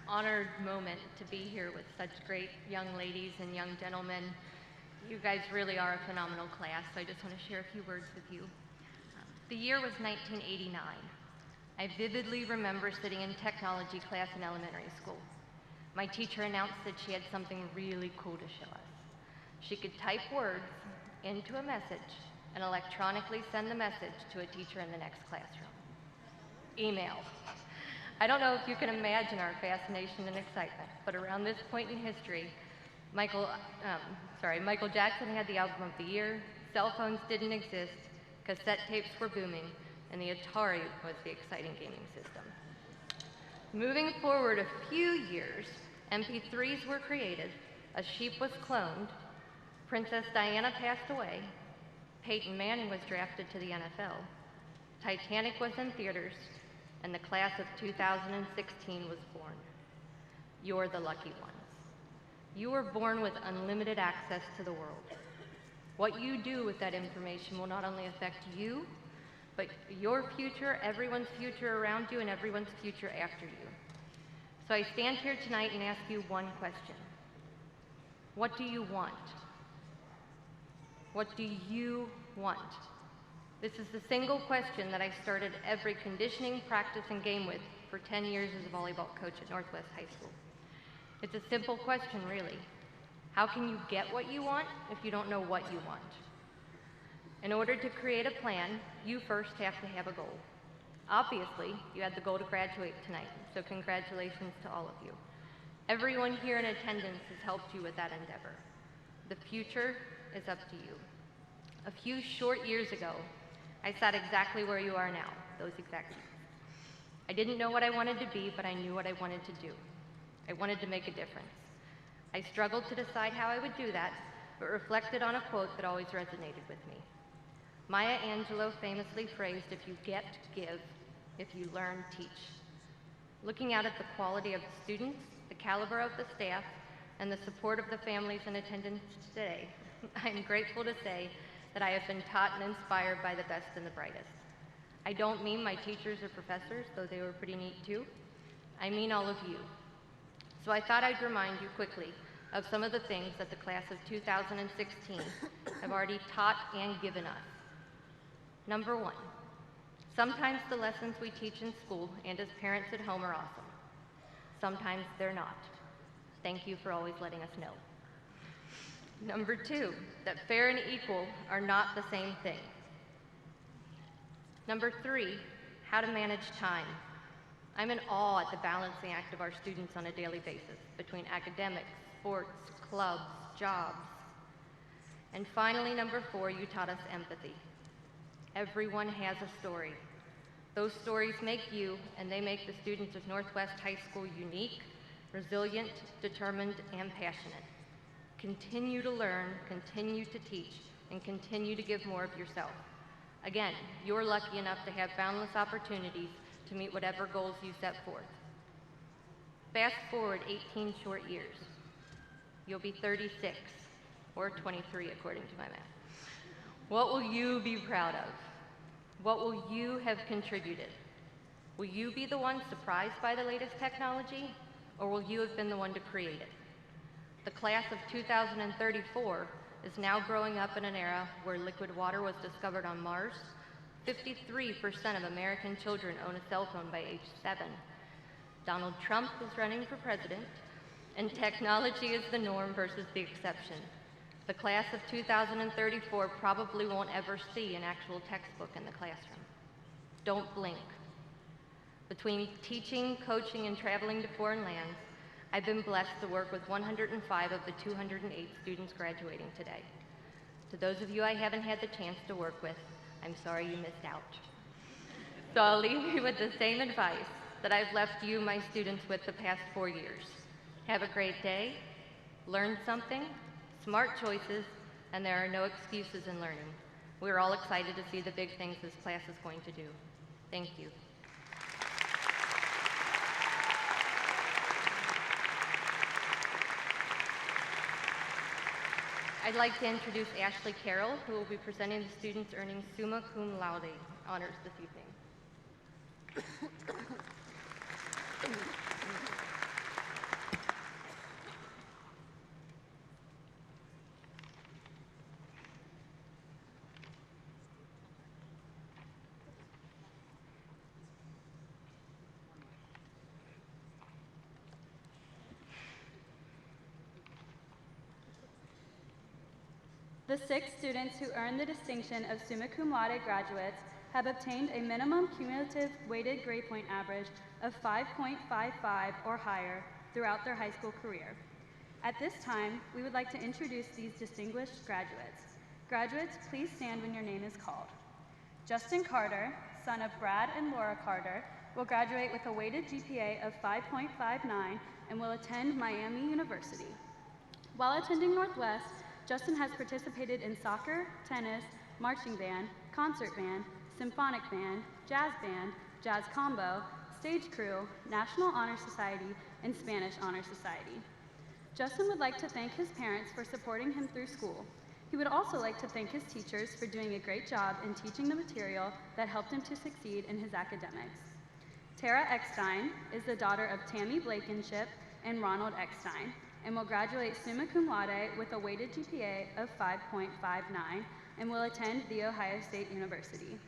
honored moment to be here with such great young ladies and young gentlemen. You guys really are a phenomenal class, so I just want to share a few words with you. The year was 1989. I vividly remember sitting in technology class in elementary school. My teacher announced that she had something really cool to show us. She could type words into a message and electronically send the message to a teacher in the next classroom. Email. I don't know if you can imagine our fascination and excitement, but around this point in history, Michael Jackson had the album of the year, cell phones didn't exist, cassette tapes were booming, and the Atari was the exciting gaming system. Moving forward a few years, MP3s were created, a sheep was cloned, Princess Diana passed away, Peyton Manning was drafted to the NFL, Titanic was in theaters, and the class of 2016 was born. You're the lucky ones. You were born with unlimited access to the world. What you do with that information will not only affect you, but your future, everyone's future around you, and everyone's future after you. So I stand here tonight and ask you one question. What do you want? What do you want? This is the single question that I started every conditioning, practice, and game with for 10 years as a volleyball coach at Northwest High School. It's a simple question, really. How can you get what you want if you don't know what you want? In order to create a plan, you first have to have a goal. Obviously, you had the goal to graduate tonight, so congratulations to all of you. Everyone here in attendance has helped you with that endeavor. The future is up to you. A few short years ago, I sat exactly where you are now, those exact seats. I didn't know what I wanted to be, but I knew what I wanted to do. I wanted to make a difference. I struggled to decide how I would do that, but reflected on a quote that always resonated with me. Maya Angelou famously phrased, "If you get, give. If you learn, teach." Looking out at the quality of the students, the caliber of the staff, and the support of the families in attendance today, I'm grateful to say that I have been taught and inspired by the best and the brightest. I don't mean my teachers or professors, though they were pretty neat too. I mean all of you. So I thought I'd remind you quickly of some of the things that the class of 2016 have already taught and given us. Number one, sometimes the lessons we teach in school and as parents at home are awesome. Sometimes they're not. Thank you for always letting us know. Number two, that fair and equal are not the same thing. Number three, how to manage time. I'm in awe at the balancing act of our students on a daily basis between academics, sports, clubs, jobs. And finally, number 4, you taught us empathy. Everyone has a story. Those stories make you, and they make the students of Northwest High School unique, resilient, determined, and passionate. Continue to learn, continue to teach, and continue to give more of yourself. Again, you're lucky enough to have boundless opportunities to meet whatever goals you set forth. Fast forward 18 short years. You'll be 36, or 23 according to my math. What will you be proud of? What will you have contributed? Will you be the one surprised by the latest technology, or will you have been the one to create it? The class of 2034 is now growing up in an era where liquid water was discovered on Mars. 53% of American children own a cell phone by age 7. Donald Trump is running for president, and technology is the norm versus the exception. The class of 2034 probably won't ever see an actual textbook in the classroom. Don't blink. Between teaching, coaching, and traveling to foreign lands, I've been blessed to work with 105 of the 208 students graduating today. To those of you I haven't had the chance to work with, I'm sorry you missed out. So I'll leave you with the same advice that I've left you, my students, with the past 4 years. Have a great day, learn something, smart choices, and there are no excuses in learning. We're all excited to see the big things this class is going to do. Thank you. I'd like to introduce Ashley Carroll, who will be presenting the students earning Summa Cum Laude honors this evening. The 6 students who earned the distinction of Summa Cum Laude graduates have obtained a minimum cumulative weighted grade point average of 5.55 or higher throughout their high school career. At this time, we would like to introduce these distinguished graduates. Graduates, please stand when your name is called. Justin Carter, son of Brad and Laura Carter, will graduate with a weighted GPA of 5.59 and will attend Miami University. While attending Northwest, Justin has participated in soccer, tennis, marching band, concert band, symphonic band, jazz combo, stage crew, National Honor Society, and Spanish Honor Society. Justin would like to thank his parents for supporting him through school. He would also like to thank his teachers for doing a great job in teaching the material that helped him to succeed in his academics. Tara Eckstein is the daughter of Tammy Blankenship and Ronald Eckstein, and will graduate Summa Cum Laude with a weighted GPA of 5.59 and will attend The Ohio State University.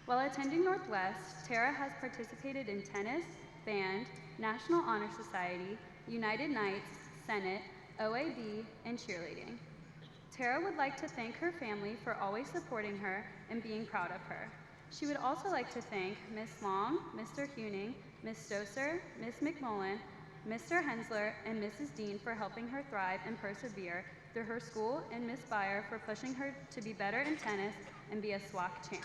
While attending Northwest, Tara has participated in tennis, band, National Honor Society, United Knights, Senate, OAB, and cheerleading. Tara would like to thank her family for always supporting her and being proud of her. She would also like to thank Ms. Long, Mr. Huning, Ms. Stoser, Ms. McMullen, Mr. Hensler, and Mrs. Dean for helping her thrive and persevere through her school, and Ms. Beyer for pushing her to be better in tennis and be a SWAC champ.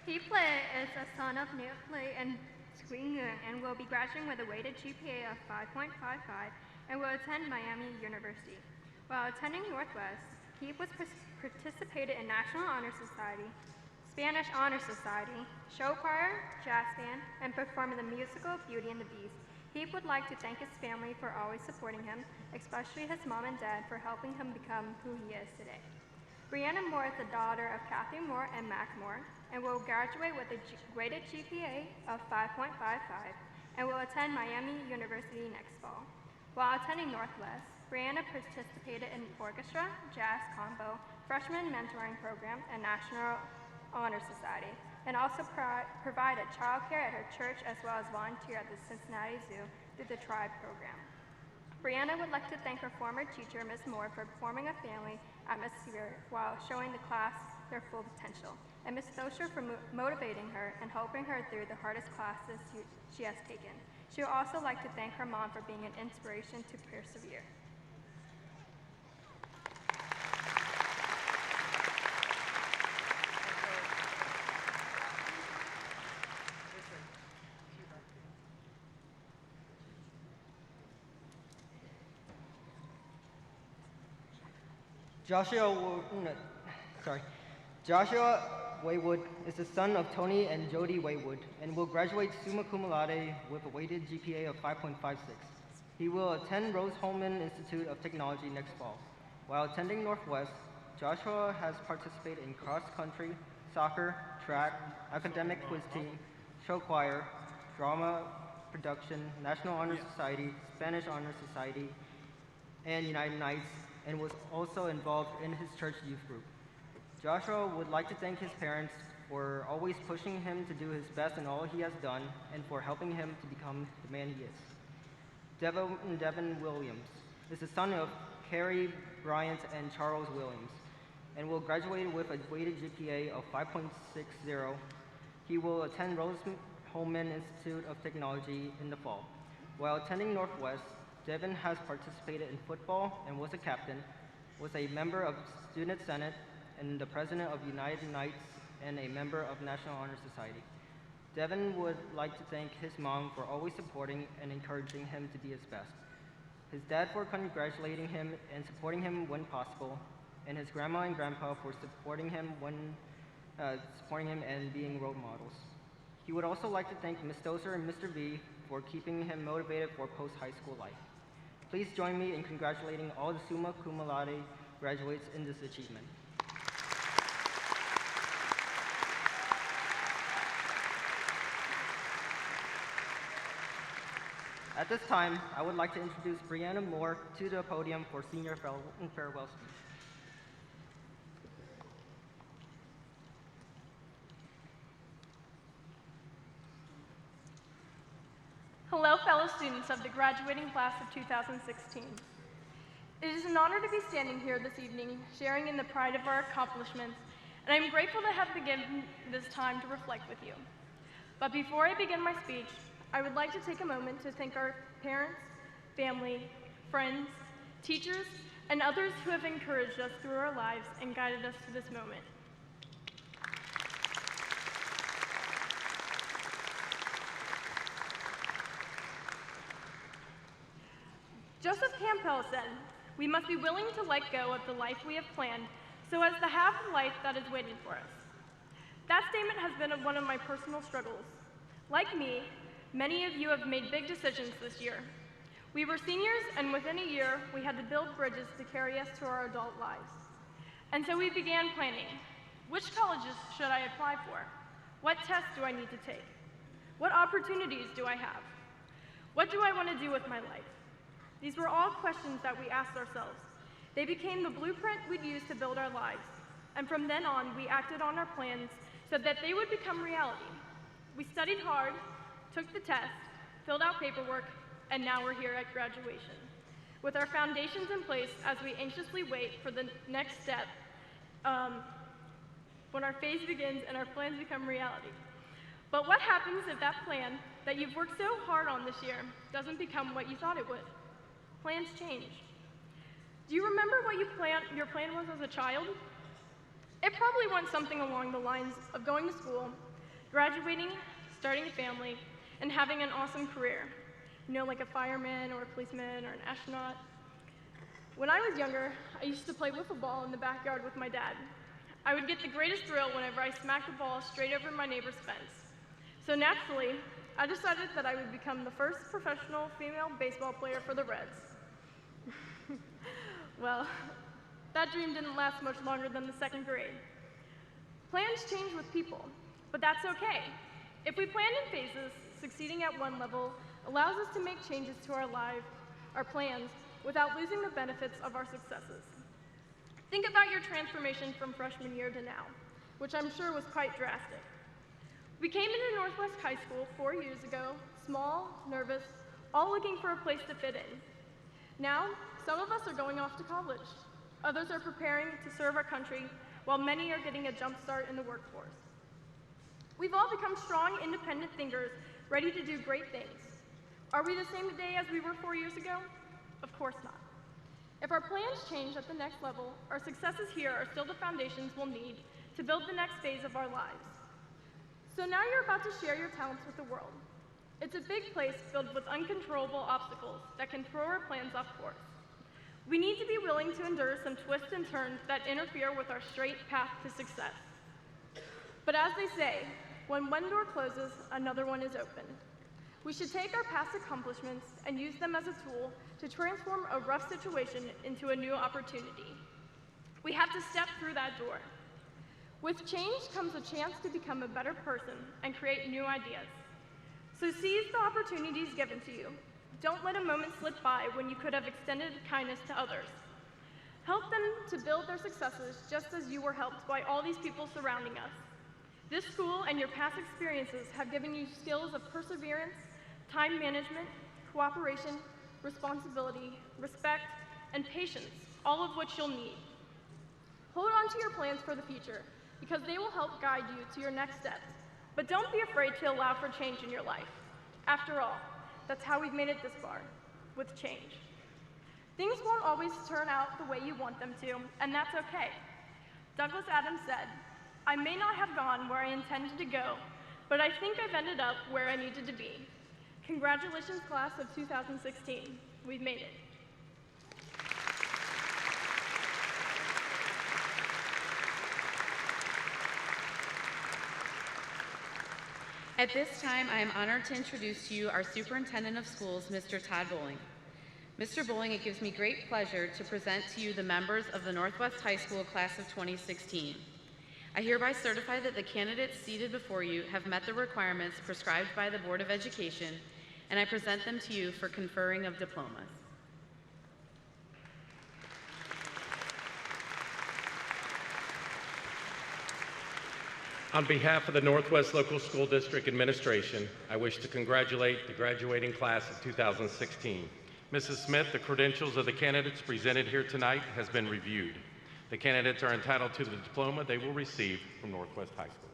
Heapley is a son of Neopley and Swingun and will be graduating with a weighted GPA of 5.55 and will attend Miami University. While attending Northwest, Heap was participated in National Honor Society, Spanish Honor Society, show choir, jazz band, and performed in the musical Beauty and the Beast. Heap would like to thank his family for always supporting him, especially his mom and dad for helping him become who he is today. Brianna Moore is the daughter of Kathy Moore and Mac Moore, and will graduate with a weighted GPA of 5.55 and will attend Miami University next fall. While attending Northwest, Brianna participated in orchestra, jazz combo, freshman mentoring program, and National Honor Society, and also provided childcare at her church as well as volunteer at the Cincinnati Zoo through the Tribe program. Brianna would like to thank her former teacher, Ms. Moore, for forming a family atmosphere while showing the class their full potential, and Ms. Thosher for motivating her and helping her through the hardest classes she has taken. She would also like to thank her mom for being an inspiration to persevere. Joshua Waywood is the son of Tony and Jody Waywood and will graduate summa cum laude with a weighted GPA of 5.56. He will attend Rose-Hulman Institute of Technology next fall. While attending Northwest, Joshua has participated in cross-country, soccer, track, academic quiz team, show choir, drama production, National Honor Society, Spanish Honor Society, and United Knights, and was also involved in his church youth group. Joshua would like to thank his parents for always pushing him to do his best in all he has done and for helping him to become the man he is. Devin Williams is the son of Carrie Bryant and Charles Williams and will graduate with a weighted GPA of 5.60. He will attend Rose-Hulman Institute of Technology in the fall. While attending Northwest, Devin has participated in football and was a captain, was a member of Student Senate, and the president of United Knights, and a member of National Honor Society. Devin would like to thank his mom for always supporting and encouraging him to be his best, his dad for congratulating him and supporting him when possible, and his grandma and grandpa for supporting him and being role models. He would also like to thank Ms. Doser and Mr. V for keeping him motivated for post-high school life. Please join me in congratulating all the summa cum laude graduates in this achievement. At this time, I would like to introduce Brianna Moore to the podium for senior farewell speech. Hello, fellow students of the graduating class of 2016. It is an honor to be standing here this evening, sharing in the pride of our accomplishments, and I'm grateful to have been given this time to reflect with you. But before I begin my speech, I would like to take a moment to thank our parents, family, friends, teachers, and others who have encouraged us through our lives and guided us to this moment. Joseph Campbell said, "We must be willing to let go of the life we have planned so as to have the life that is waiting for us." That statement has been one of my personal struggles. Like me, many of you have made big decisions this year. We were seniors, and within a year, we had to build bridges to carry us to our adult lives. And so we began planning. Which colleges should I apply for? What tests do I need to take? What opportunities do I have? What do I want to do with my life? These were all questions that we asked ourselves. They became the blueprint we'd use to build our lives. And from then on, we acted on our plans so that they would become reality. We studied hard, took the test, filled out paperwork, and now we're here at graduation, with our foundations in place as we anxiously wait for the next step when our phase begins and our plans become reality. But what happens if that plan that you've worked so hard on this year doesn't become what you thought it would? Plans change. Do you remember what your plan was as a child? It probably went something along the lines of going to school, graduating, starting a family, and having an awesome career. You know, like a fireman or a policeman or an astronaut. When I was younger, I used to play wiffle ball in the backyard with my dad. I would get the greatest thrill whenever I smacked the ball straight over my neighbor's fence. So naturally, I decided that I would become the first professional female baseball player for the Reds. Well, that dream didn't last much longer than the second grade. Plans change with people, but that's okay. If we plan in phases, succeeding at one level allows us to make changes to our life, our plans, without losing the benefits of our successes. Think about your transformation from freshman year to now, which I'm sure was quite drastic. We came into Northwest High School 4 years ago, small, nervous, all looking for a place to fit in. Now, some of us are going off to college. Others are preparing to serve our country, while many are getting a jump start in the workforce. We've all become strong, independent thinkers, ready to do great things. Are we the same today as we were 4 years ago? Of course not. If our plans change at the next level, our successes here are still the foundations we'll need to build the next phase of our lives. So now you're about to share your talents with the world. It's a big place filled with uncontrollable obstacles that can throw our plans off course. We need to be willing to endure some twists and turns that interfere with our straight path to success. But as they say, when one door closes, another one is open. We should take our past accomplishments and use them as a tool to transform a rough situation into a new opportunity. We have to step through that door. With change comes a chance to become a better person and create new ideas. So seize the opportunities given to you. Don't let a moment slip by when you could have extended kindness to others. Help them to build their successes just as you were helped by all these people surrounding us. This school and your past experiences have given you skills of perseverance, time management, cooperation, responsibility, respect, and patience, all of which you'll need. Hold on to your plans for the future, because they will help guide you to your next steps. But don't be afraid to allow for change in your life. After all, that's how we've made it this far, with change. Things won't always turn out the way you want them to, and that's okay. Douglas Adams said, "I may not have gone where I intended to go, but I think I've ended up where I needed to be." Congratulations, class of 2016. We've made it. At this time, I am honored to introduce to you our Superintendent of Schools, Mr. Todd Bowling. Mr. Bowling, it gives me great pleasure to present to you the members of the Northwest High School Class of 2016. I hereby certify that the candidates seated before you have met the requirements prescribed by the Board of Education, and I present them to you for conferring of diplomas. On behalf of the Northwest Local School District Administration, I wish to congratulate the graduating class of 2016. Mrs. Smith, the credentials of the candidates presented here tonight has been reviewed. The candidates are entitled to the diploma they will receive from Northwest High School.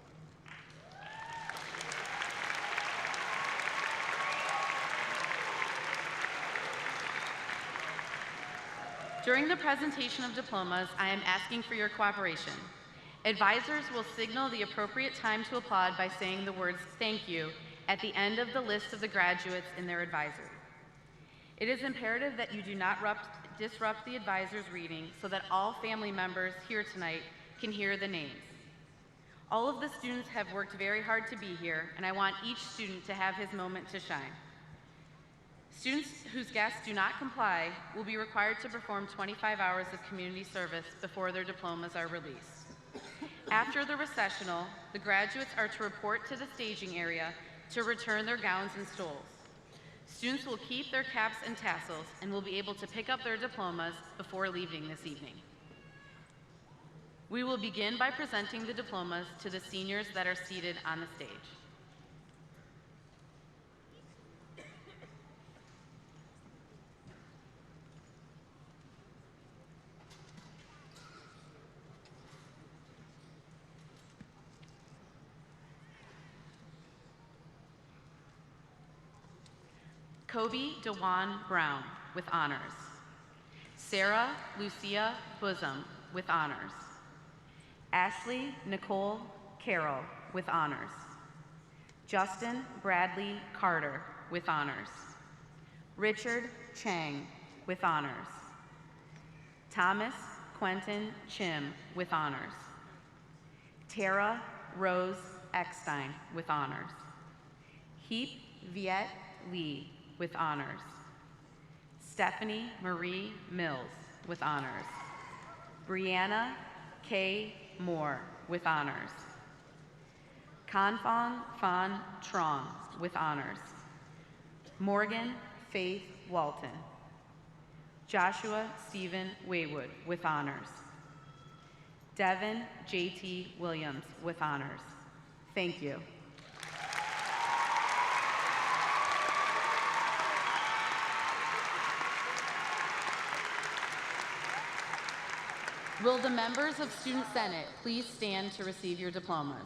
During the presentation of diplomas, I am asking for your cooperation. Advisors will signal the appropriate time to applaud by saying the words "thank you" at the end of the list of the graduates in their advisory. It is imperative that you do not disrupt the advisor's reading so that all family members here tonight can hear the names. All of the students have worked very hard to be here, and I want each student to have his moment to shine. Students whose guests do not comply will be required to perform 25 hours of community service before their diplomas are released. After the recessional, the graduates are to report to the staging area to return their gowns and stoles. Students will keep their caps and tassels and will be able to pick up their diplomas before leaving this evening. We will begin by presenting the diplomas to the seniors that are seated on the stage. Kobe DeJuan Brown, with honors. Sarah Lucia Bosom, with honors. Ashley Nicole Carroll, with honors. Justin Bradley Carter, with honors. Richard Chang, with honors. Thomas Quentin Chim, with honors. Tara Rose Eckstein, with honors. Heap Viet Lee, with honors. Stephanie Marie Mills, with honors. Brianna K. Moore, with honors. Kanfong Fan Trong, with honors. Morgan Faith Walton. Joshua Stephen Waywood, with honors. Devin J.T. Williams, with honors. Thank you. Will the members of Student Senate please stand to receive your diplomas?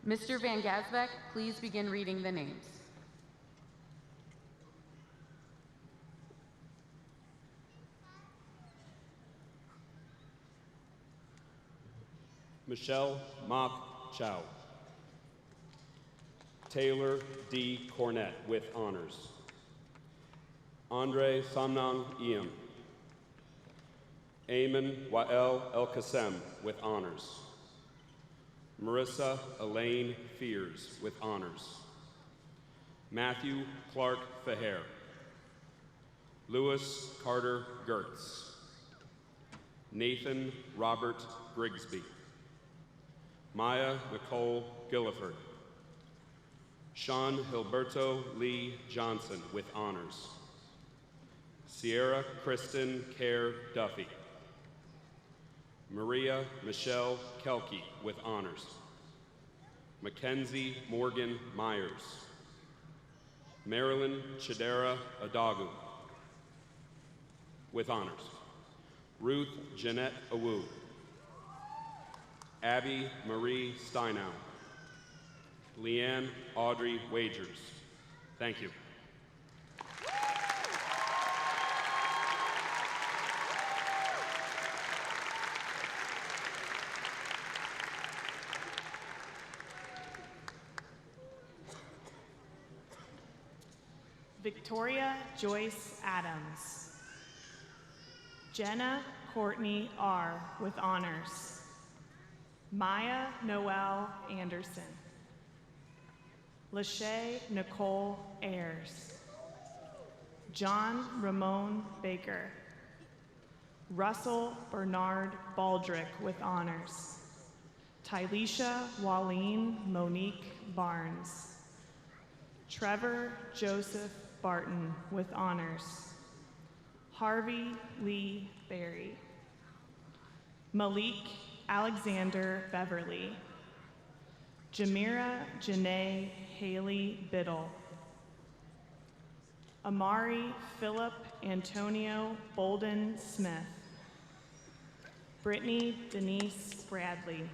Mr. Van Gasbeck, please begin reading the names. Michelle Mok Chow. Taylor D. Cornett with honors. Andre Samnang Iem. Ayman Wael El Qassem with honors. Marissa Elaine Fears with honors. Matthew Clark Faher. Lewis Carter Gertz. Nathan Robert Grigsby. Maya Nicole Gilliford. Sean Hilberto Lee Johnson with honors. Sierra Kristen Kerr Duffy. Maria Michelle Kelke with honors. Mackenzie Morgan Myers. Marilyn Chidera Adagu with honors. Ruth Jeanette Awu. Abby Marie Steinow. Leanne Audrey Wagers. Thank you. Victoria Joyce Adams. Jenna Courtney R. with honors. Maya Noel Anderson. Lachey Nicole Ayers. John Ramon Baker. Russell Bernard Baldrick with honors. Tylisha Waleen Monique Barnes. Trevor Joseph Barton with honors. Harvey Lee Berry. Malik Alexander Beverly. Jamira Janae Haley Biddle. Amari Philip Antonio Bolden Smith. Brittany Denise Bradley.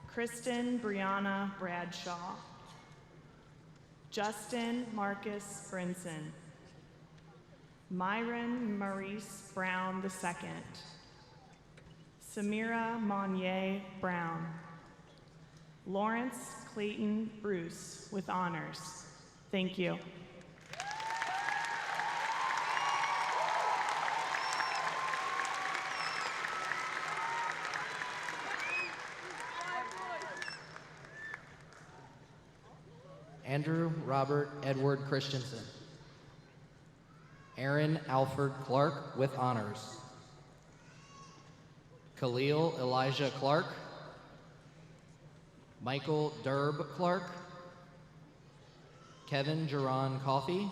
Kristen Brianna Bradshaw. Justin Marcus Brinson. Myron Maurice Brown II. Samira Monnier Brown. Lawrence Clayton Bruce with honors. Thank you. Andrew Robert Edward Christensen. Aaron Alfred Clark with honors. Khalil Elijah Clark. Michael Derb Clark. Kevin Jerron Coffey.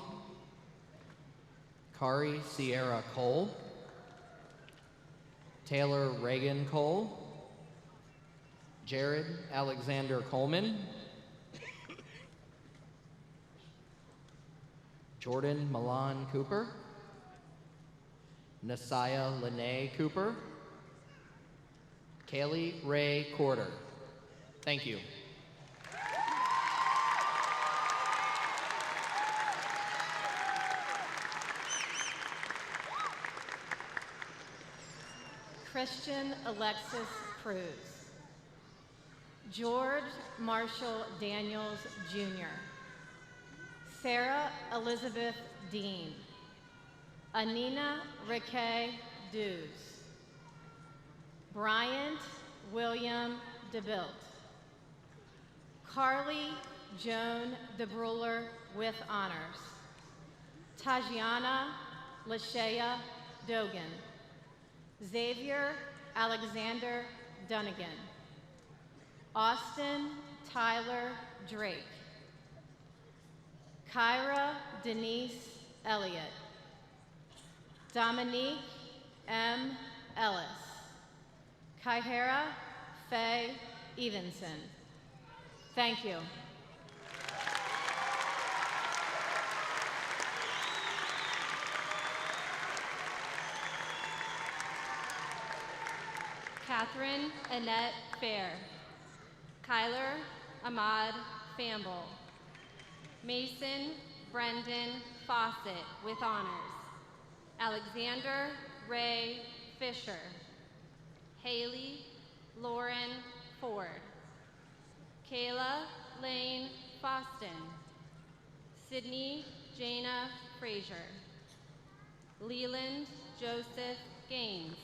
Kari Sierra Cole. Taylor Reagan Cole. Jared Alexander Coleman. Jordan Milan Cooper. Nasaya Lene Cooper. Kaylee Ray Corder. Thank you. Christian Alexis Cruz. George Marshall Daniels, Jr. Sarah Elizabeth Dean. Anina Riquet Dews. Bryant William DeBilt. Carly Joan DeBruler with honors. Tajiana Lashea Dogan. Xavier Alexander Dunnigan. Austin Tyler Drake. Kyra Denise Elliott. Dominique M. Ellis. Kyhera Faye Evenson. Thank you. Catherine Annette Fair. Kyler Ahmad Famble. Mason Brendan Fawcett with honors. Alexander Ray Fisher. Haley Lauren Ford. Kayla Lane Boston. Sydney Jana Frazier. Leland Joseph Gaines.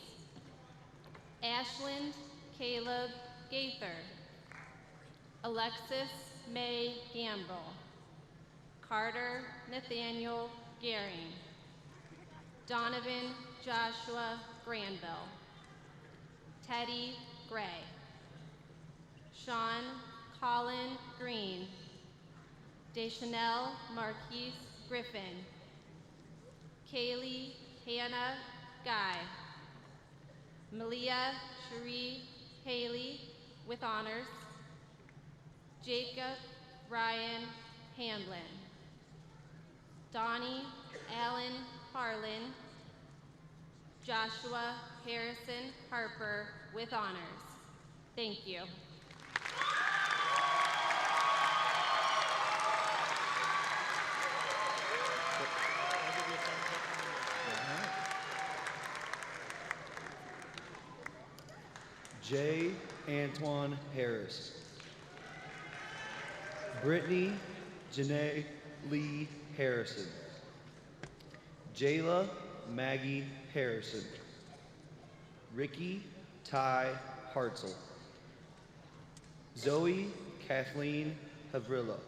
Ashland Caleb Gaither. Alexis May Gambrell. Carter Nathaniel Gehring. Donovan Joshua Granville. Teddy Gray. Sean Colin Green. Deschanel Marquise Griffin. Kaylee Hannah Guy. Malia Cherie Haley with honors. Jacob Ryan Handlin. Donnie Allen Harlan. Joshua Harrison Harper with honors. Thank you. J. Antoine Harris. Brittany Janae Lee Harrison. Jayla Maggie Harrison. Ricky Ty Hartzell. Zoe Kathleen Havrilla.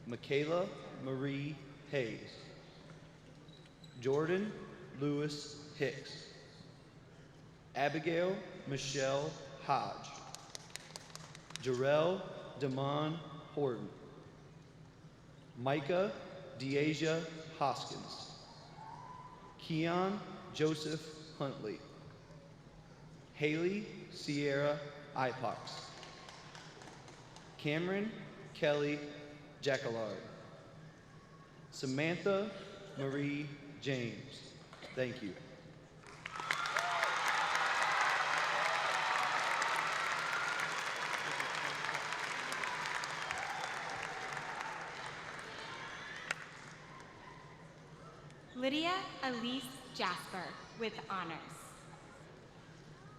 Michaela Marie Hayes. Jordan Lewis Hicks. Abigail Michelle Hodge. Jarrell Damon Horton. Micah Deasia Hoskins. Keon Joseph Huntley. Haley Sierra Ipox. Cameron Kelly Jackalard. Samantha Marie James. Thank you. Lydia Elise Jasper with honors.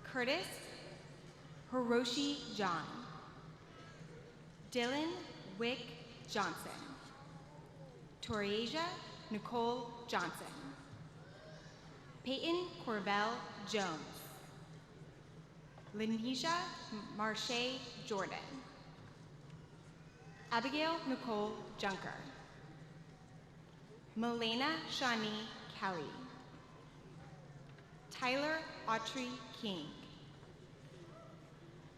Curtis Hiroshi John. Dylan Wick Johnson. Toriasia Nicole Johnson. Peyton Corvell Jones. Lanisha Marche Jordan. Abigail Nicole Junker. Milena Shawnee Kelly. Tyler Autry King.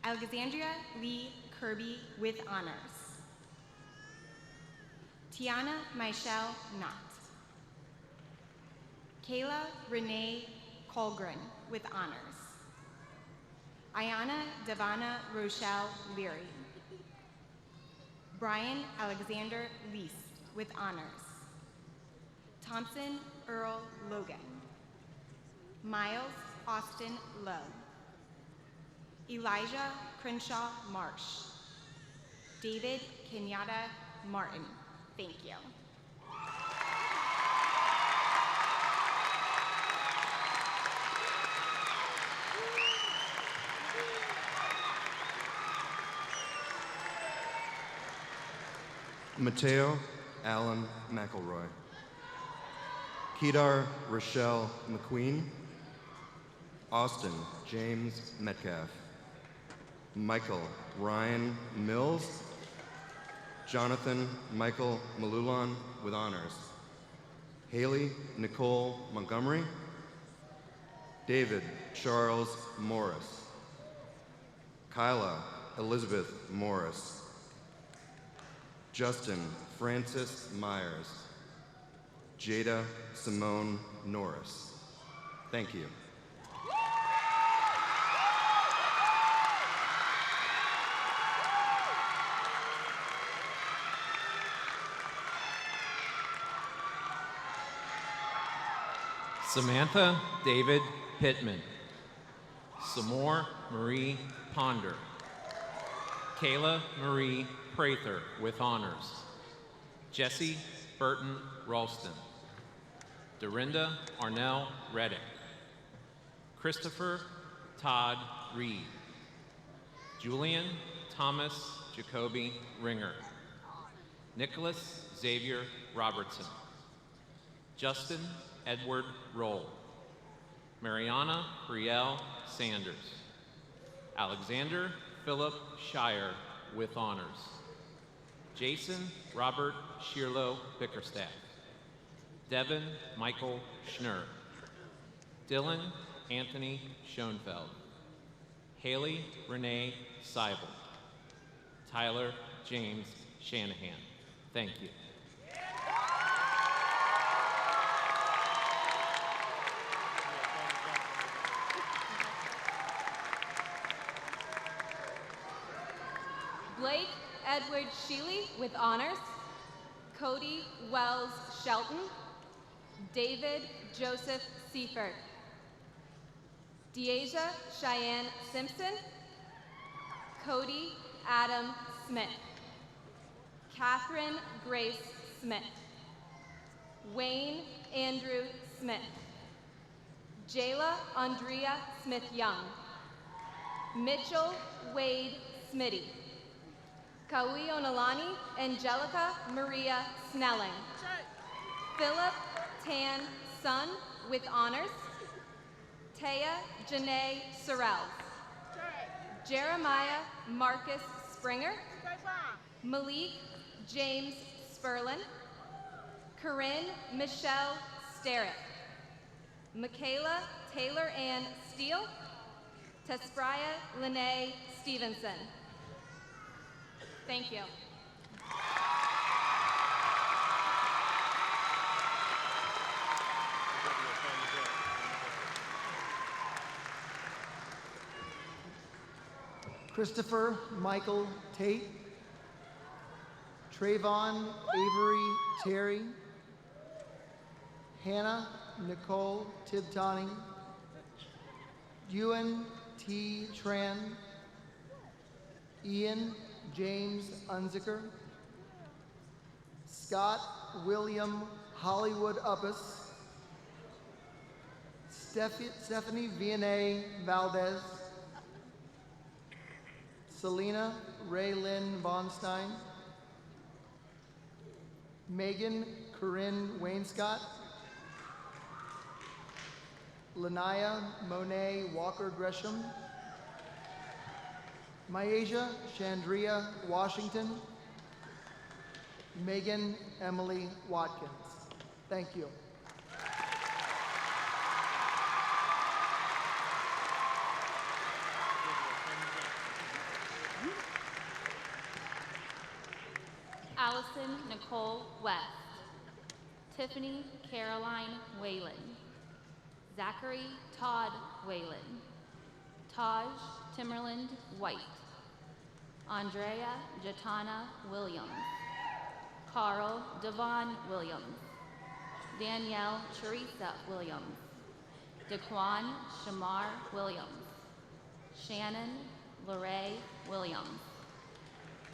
Alexandria Lee Kirby with honors. Tiana Michelle Knott. Kayla Renee Colgren with honors. Ayana Devana Rochelle Leary. Brian Alexander Lease with honors. Thompson Earl Logan. Miles Austin Lowe. Elijah Crenshaw Marsh. David Kenyatta Martin. Thank you. Mateo Allen McElroy. Kedar Rochelle McQueen. Austin James Metcalf. Michael Ryan Mills. Jonathan Michael Malulon with honors. Haley Nicole Montgomery. David Charles Morris. Kyla Elizabeth Morris. Justin Francis Myers. Jada Simone Norris. Thank you. Samantha David Pittman. Samore Marie Ponder. Kayla Marie Prather with honors. Jessie Burton Ralston. Dorinda Arnell Reddick. Christopher Todd Reed. Julian Thomas Jacoby Ringer. Nicholas Xavier Robertson. Justin Edward Roll. Mariana Brielle Sanders. Alexander Philip Shire with honors. Jason Robert Shearlow Bickerstaff. Devin Michael Schnur. Dylan Anthony Schoenfeld. Haley Renee Seibel. Tyler James Shanahan. Thank you. Blake Edward Sheely with honors. Cody Wells Shelton. David Joseph Seifert. Deasia Cheyenne Simpson. Cody Adam Smith. Catherine Grace Smith. Wayne Andrew Smith. Jayla Andrea Smith Young. Mitchell Wade Smitty. Kawi Onalani Angelica Maria Snelling. Philip Tan Sun with honors. Taya Janae Sorrells. Jeremiah Marcus Springer. Malik James Sperlin. Corinne Michelle Sterrick. Michaela Taylor Ann Steele. Tespraya Lene Stevenson. Thank you. Christopher Michael Tate. Trayvon Avery Terry. Hannah Nicole Tibtani. Ewan T. Tran. Ian James Unzicker. Scott William Hollywood Uppus. Stephanie Vianney Valdez. Selena Ray Lynn Bonstein. Megan Corinne Wainscott. Lanaya Monet Walker Gresham. Myasia Chandria Washington. Megan Emily Watkins. Thank you. Allison Nicole West. Tiffany Caroline Whalen. Zachary Todd Whalen. Taj Timmerland White. Andrea Jatana Williams. Carl Devon Williams. Danielle Teresa Williams. Daquan Shamar Williams. Shannon Lorraine Williams.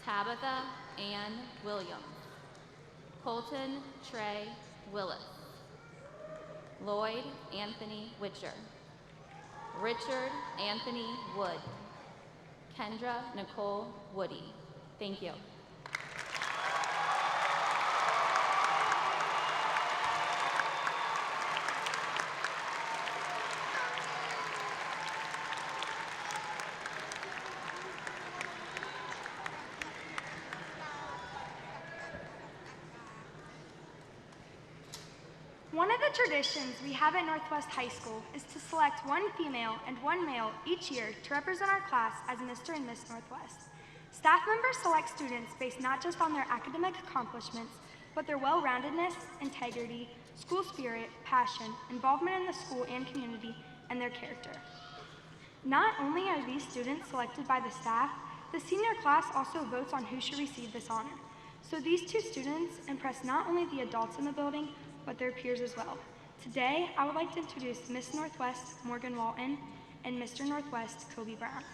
Tabitha Ann Williams. Colton Trey Willis. Lloyd Anthony Witcher. Richard Anthony Wood. Kendra Nicole Woody. Thank you. One of the traditions we have at Northwest High School is to select one female and one male each year to represent our class as Mr. and Miss Northwest. Staff members select students based not just on their academic accomplishments, but their well-roundedness, integrity, school spirit, passion, involvement in the school and community, and their character. Not only are these students selected by the staff, the senior class also votes on who should receive this honor. So these two students impress not only the adults in the building, but their peers as well. Today, I would like to introduce Miss Northwest Morgan Walton and Mr. Northwest Kobe Brown.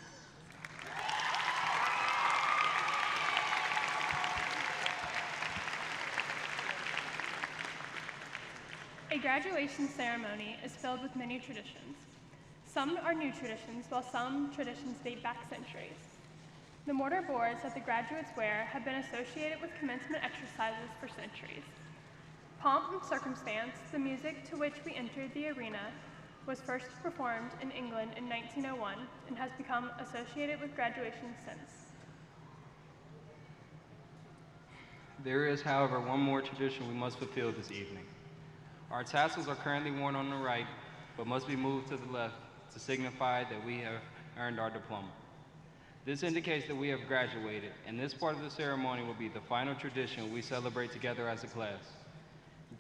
A graduation ceremony is filled with many traditions. Some are new traditions, while some traditions date back centuries. The mortar boards that the graduates wear have been associated with commencement exercises for centuries. Pomp and circumstance, the music to which we entered the arena, was first performed in England in 1901 and has become associated with graduation since. There is, however, one more tradition we must fulfill this evening. Our tassels are currently worn on the right, but must be moved to the left to signify that we have earned our diploma. This indicates that we have graduated, and this part of the ceremony will be the final tradition we celebrate together as a class.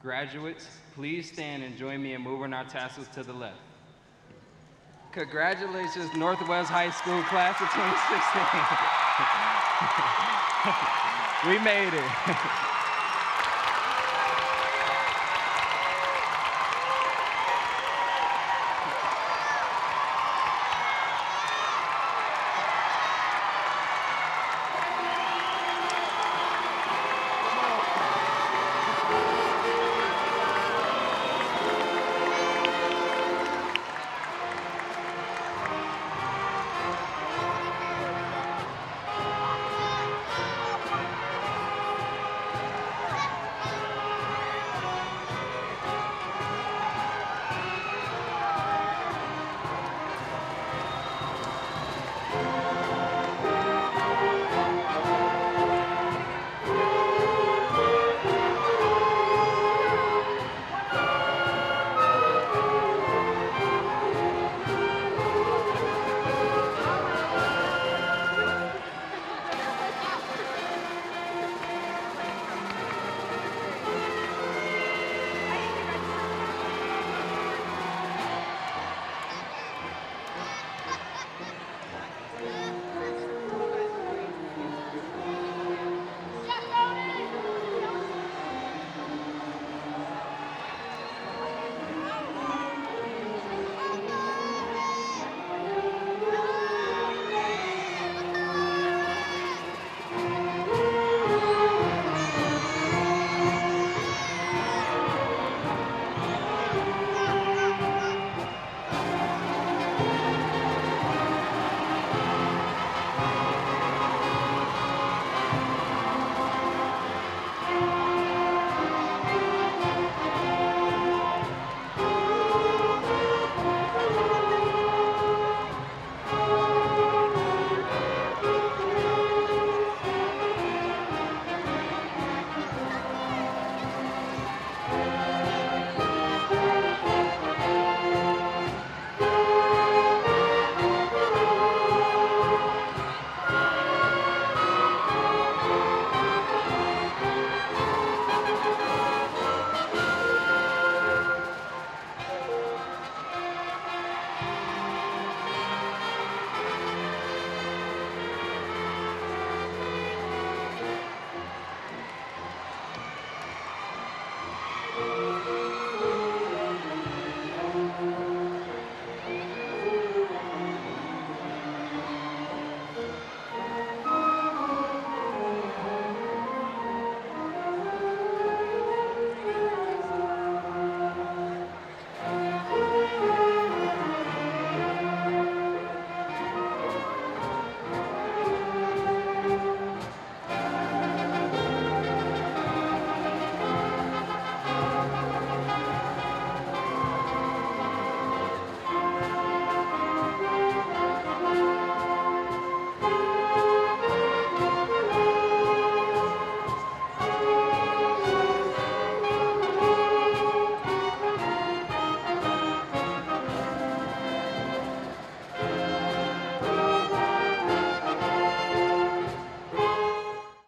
Graduates, please stand and join me in moving our tassels to the left. Congratulations, Northwest High School class of 2016. We made it.